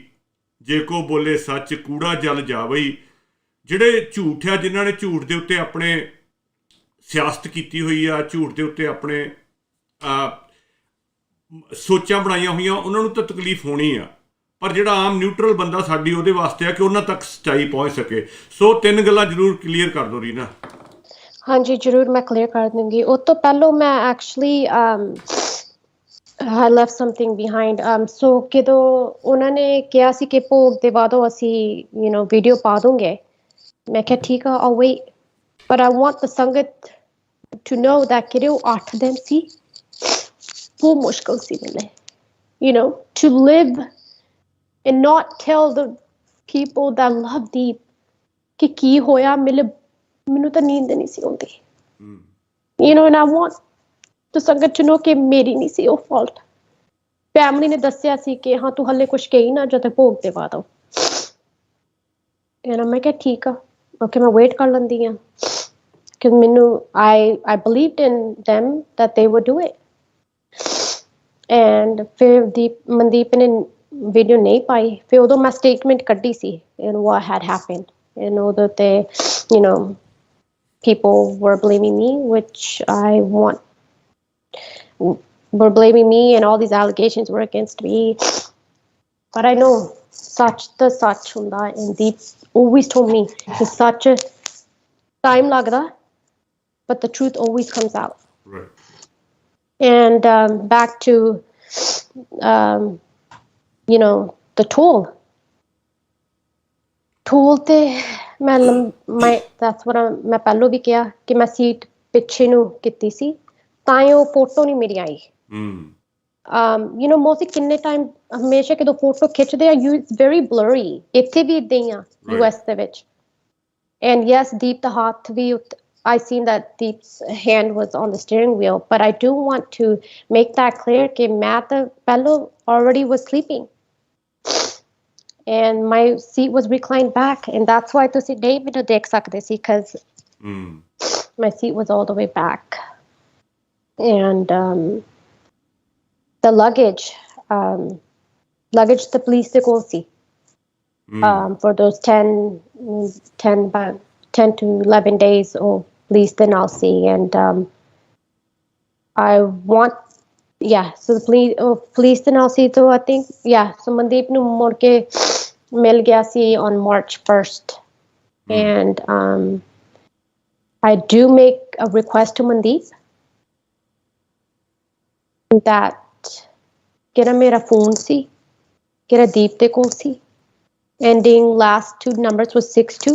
ਜੇ ਕੋ ਬੋਲੇ ਸੱਚ ਕੂੜਾ ਜਲ ਜਾਵਈ। ਜਿਹੜੇ ਝੂਠ ਆ, ਜਿਨ੍ਹਾਂ ਨੇ ਝੂਠ ਦੇ ਉੱਤੇ ਆਪਣੇ ਸਿਆਸਤ ਕੀਤੀ ਹੋਈ ਆ, ਝੂਠ ਦੇ ਉੱਤੇ ਆਪਣੇ ਸੋਚਾਂ ਬਣਾਈਆਂ ਹੋਈਆਂ, ਉਹਨਾਂ ਨੂੰ ਤਾਂ ਤਕਲੀਫ ਹੋਣੀ ਆ, ਪਰ ਜਿਹੜਾ ਆਮ ਨਿਊਟਰਲ ਬੰਦਾ ਸਾਡੀ ਉਹਦੇ ਵਾਸਤੇ ਆ ਕਿ ਉਹਨਾਂ ਤੱਕ ਸੱਚਾਈ ਪਹੁੰਚ ਸਕੇ। ਸੋ ਤਿੰਨ ਗੱਲਾਂ ਜ਼ਰੂਰ ਕਲੀਅਰ ਕਰ ਦਿਓ ਰੀਨਾ। ਹਾਂਜੀ ਜ਼ਰੂਰ, ਮੈਂ ਕਲੀਅਰ ਕਰ ਦੂੰਗੀ। ਉਹ ਤੋਂ ਪਹਿਲਾਂ ਮੈਂ actually I left something behind. So ਜਦੋਂ ਉਹਨਾਂ ਨੇ ਕਿਹਾ ਸੀ ਕਿ ਭੋਗ ਦੇ ਬਾਅਦੋਂ ਅਸੀਂ ਵੀਡੀਓ ਪਾ ਦੂੰਗੇ, ਮੈਂ ਕਿਹਾ ਠੀਕ ਆ, I'll wait, but I want the ਸੰਗਤ to know that ਕਿ ਉਹ 8 ਦਿਨ ਸੀ, ਬਹੁਤ ਮੁਸ਼ਕਿਲ ਸੀ ਮੇਰੇ, to live and not tell the people that love Deep ਕਿ ਕੀ ਹੋਇਆ। ਮੈਨੂੰ ਤਾਂ ਨੀਂਦ ਨਹੀਂ ਸੀ ਆਉਂਦੀ, and I want the ਸੰਗਤ to know ਕਿ ਮੇਰੀ ਨਹੀਂ ਸੀ ਉਹ ਫਾਲਟ। ਫੈਮਿਲੀ ਨੇ ਦੱਸਿਆ ਸੀ ਕਿ ਹਾਂ ਤੂੰ ਹਲੇ ਕੁਛ ਕਹੀ ਨਾ ਜਦੋਂ ਭੋਗ ਦੇ ਬਾਅਦ ਆਓ, ਮੈਂ ਕਿਹਾ ਠੀਕ ਆ, ਓਕੇ, ਮੈਂ ਵੇਟ ਕਰ ਲੈਂਦੀ ਹਾਂ, ਕਿ ਮੈਨੂੰ I believed in them that they would do it। and ਫਿਰ ਮਨਦੀਪ ਨੇ ਵੀਡੀਓ ਨਹੀਂ ਪਾਈ, ਫਿਰ ਉਦੋਂ ਮੈਂ ਸਟੇਟਮੈਂਟ ਕੱਢੀ ਸੀ what had happened, ਉਦੋਂ ਤੇ people were blaming me, which were blaming me, and all these allegations were against me, but I know such the such hunda, and Deep always told me it's such a time lagda, but the truth always comes out. Right. And back to the toll ਤੇ ਮੈਂ that's what ਮੈਂ ਪਹਿਲੋਂ ਵੀ ਕਿਹਾ ਕਿ ਮੈਂ seat ਪਿੱਛੇ ਨੂੰ ਕੀਤੀ ਸੀ, ਤਾਂ ਉਹ ਫੋਟੋ ਨਹੀਂ ਮੇਰੀ ਆਈ। ਮੋਸਟਲੀ ਕਿੰਨੇ ਟਾਈਮ ਹਮੇਸ਼ਾ ਜਦੋਂ ਫੋਟੋ ਖਿੱਚਦੇ ਆ ਇਟਸ ਵੈਰੀ ਬਲਰੀ, ਇੱਥੇ ਵੀ ਇੱਦਾਂ ਹੀ ਆ US ਦੇ ਵਿੱਚ। and yes, Deep the ਹੱਥ ਵੀ I seen that Deep's hand was on the steering wheel, but I do want to make that clear ਕਿ ਮੈਂ ਤਾਂ ਪਹਿਲੋਂ already was sleeping and my seat was reclined back, and that's why ਤੁਸੀਂ ਨਹੀਂ ਮੈਨੂੰ ਦੇਖ ਸਕਦੇ ਸੀ because my seat was all the way back. And the luggage the police ਦੇ ਕੋਲ ਸੀ for those 10 to 11 days of police ਦੇ ਨਾਲ ਸੀ, and I want so the police ਦੇ ਨਾਲ ਸੀ, so I think so Mandeep ਨੂੰ ਮੁੜ ਕੇ ਮਿਲ ਗਿਆ ਸੀ on March 1st. And I do make a request to Mandeep that ਕਿਹੜਾ ਮੇਰਾ ਫੋਨ ਸੀ, ਕਿਹੜਾ ਦੀਪ ਦੇ ਕੋਲ ਸੀ, ending last 2 numbers was 62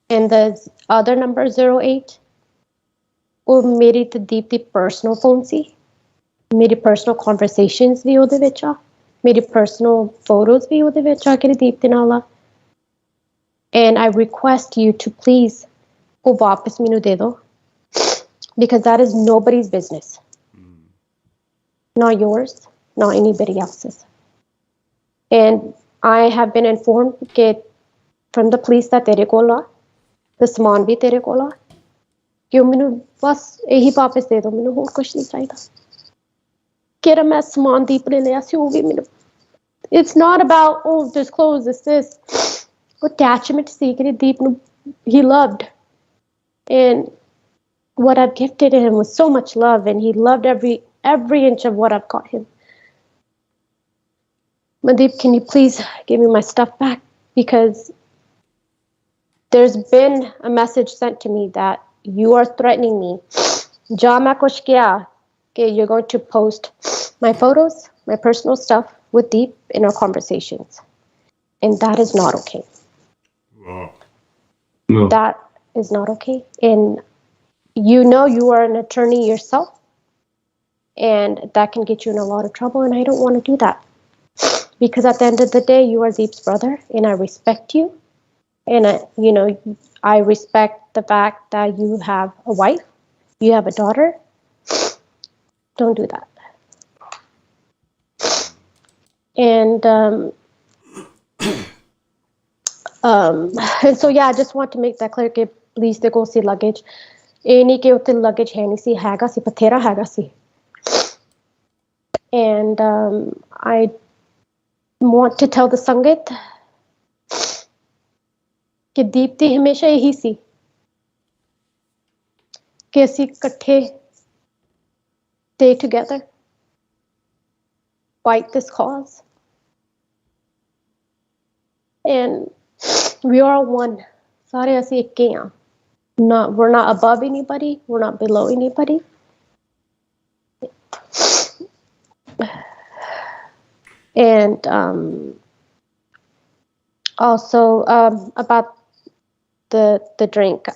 and the other number 08, ਉਹ ਮੇਰੀ ਤੇ ਦੀਪ ਦੀ personal phone ਸੀ, ਮੇਰੀ personal conversations ਵੀ ਉਹਦੇ ਵਿੱਚ ਆ, ਮੇਰੀ personal photos ਵੀ ਉਹਦੇ ਵਿੱਚ ਆ ਕਿਹੜੀ ਦੀਪ ਦੇ ਨਾਲ ਆ, and I request you to please ਉਹ ਵਾਪਸ ਮੈਨੂੰ ਦੇ ਦਿਓ, because that is nobody's business, not yours, not anybody else's. And I have been informed from the police that ਤੇਰੇ ਕੋਲ ਆ ਤੇ ਸਮਾਨ ਵੀ ਤੇਰੇ ਕੋਲ ਆ, ਕਿ ਉਹ ਮੈਨੂੰ ਬਸ ਇਹੀ ਵਾਪਸ ਦੇ ਦਿਓ, ਮੈਨੂੰ ਹੋਰ ਕੁਛ ਨਹੀਂ ਚਾਹੀਦਾ। ਕਿਹੜਾ ਮੈਂ ਸਮਾਨ ਦੀਪ ਨੇ ਲਿਆ ਸੀ ਉਹ ਵੀ ਮੈਨੂੰ, it's not about this clothes, this attachment ਸੀ ਕਿ ਦੀਪ ਨੂੰ he loved, and what I've gifted him was so much love, and he loved every inch of what I've got him. Mandeep, can you please give me my stuff back? because there's been a message sent to me that you are threatening me. Ja main kuch kiya कि you're going to post my photos, my personal stuff with Deep in our conversations. And that is not okay. Wow. No. That is not okay. And you know you are an attorney yourself, and that can get you in a lot of trouble, and I don't want to do that. Because at the end of the day, you are Deep's brother, and I respect you. And I respect the fact that you have a wife, you have a daughter. Don't do that. And and so yeah, I just want to make that clear कि please they go see luggage. Any के उते luggage है नहीं सी हैगा सी पथेरा हैगा सी. And I want to tell the Sangat कि दीप्ति हमेशा यही सी कि ਅਸੀਂ ਇਕੱਠੇ stay together, fight this cause, and we are one. ਸਾਰੇ ਅਸੀਂ ਇੱਕ ਹੀ ਹਾਂ. We're not above anybody, we're not below anybody. And also about the drink,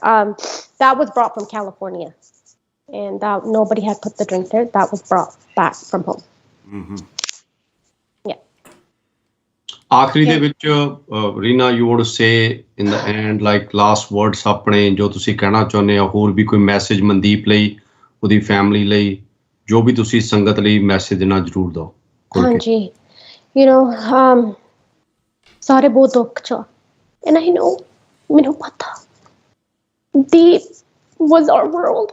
that was brought from California, and that nobody had put the drink there. That was brought back from home. Mm-hmm. Yeah. ਆਖਰੀ ਦੇ ਵਿੱਚ Reena you want to say in the end like last words ਆਪਣੇ ਜੋ ਤੁਸੀਂ ਕਹਿਣਾ ਚਾਹੁੰਦੇ ਹੋ, ਹੋਰ ਵੀ ਕੋਈ ਮੈਸੇਜ ਮਨਦੀਪ ਲਈ, ਉਹਦੀ ਫੈਮਿਲੀ ਲਈ, ਜੋ ਵੀ ਤੁਸੀਂ ਸੰਗਤ ਲਈ ਮੈਸੇਜ ਦੇਣਾ ਜ਼ਰੂਰ ਦਿਓ. ਹਾਂਜੀ, ਸਾਰੇ ਬਹੁਤ ਦੁੱਖ ਚ, and I know, ਮੈਨੂੰ ਪਤਾ Deep was our world.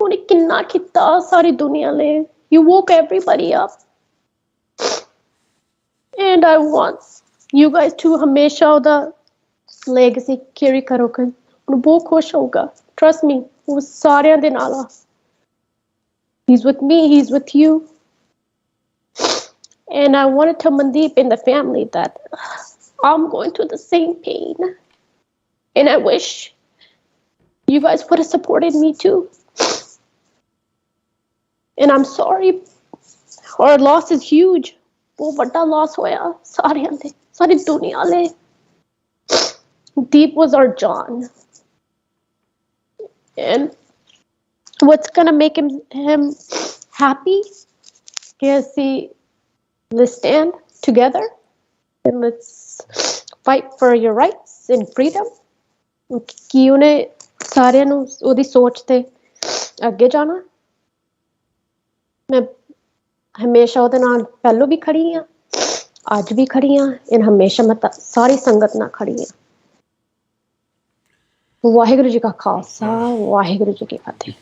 ਉਹਨੇ ਕਿੰਨਾ ਕੀਤਾ ਸਾਰੀ ਦੁਨੀਆ ਲਈ. You woke everybody up. And I want you guys to ਹਮੇਸ਼ਾ ਉਹਦਾ legacy carry ਕਰੋਗੇ. ਉਹਨੂੰ ਬਹੁਤ ਖੁਸ਼ ਹੋਊਗਾ. Trust me, ਉਹ ਸਾਰਿਆਂ ਦੇ ਨਾਲ ਆ. He's with me, he's with you. And I want to tell Mandeep and the family that I'm going through the same pain. And I wish you guys would have supported me too. And I'm sorry. Our loss is huge. ਬਹੁਤ ਵੱਡਾ loss ਹੋਇਆ ਸਾਰਿਆਂ ਦੇ, ਸਾਰੀ ਦੁਨੀਆ ਲਈ. Deep was our John. And what's going to make him happy is let's stand together and let's fight for your rights and freedom. ਕਿ ਉਹਨੇ ਸਾਰਿਆਂ ਨੂੰ ਉਹਦੀ ਸੋਚ ਤੇ ਅੱਗੇ ਜਾਣਾ. ਮੈਂ ਹਮੇਸ਼ਾ ਉਹਦੇ ਨਾਲ ਪਹਿਲੋਂ ਵੀ ਖੜੀ ਹਾਂ, ਅੱਜ ਵੀ ਖੜੀ ਹਾਂ, and ਹਮੇਸ਼ਾ ਮੈਂ ਸਾਰੀ ਸੰਗਤ ਨਾਲ ਖੜੀ ਹਾਂ. ਵਾਹਿਗੁਰੂ ਜੀ ਕਾ ਖਾਲਸਾ, ਵਾਹਿਗੁਰੂ ਜੀ ਕੀ ਫਤਿਹ.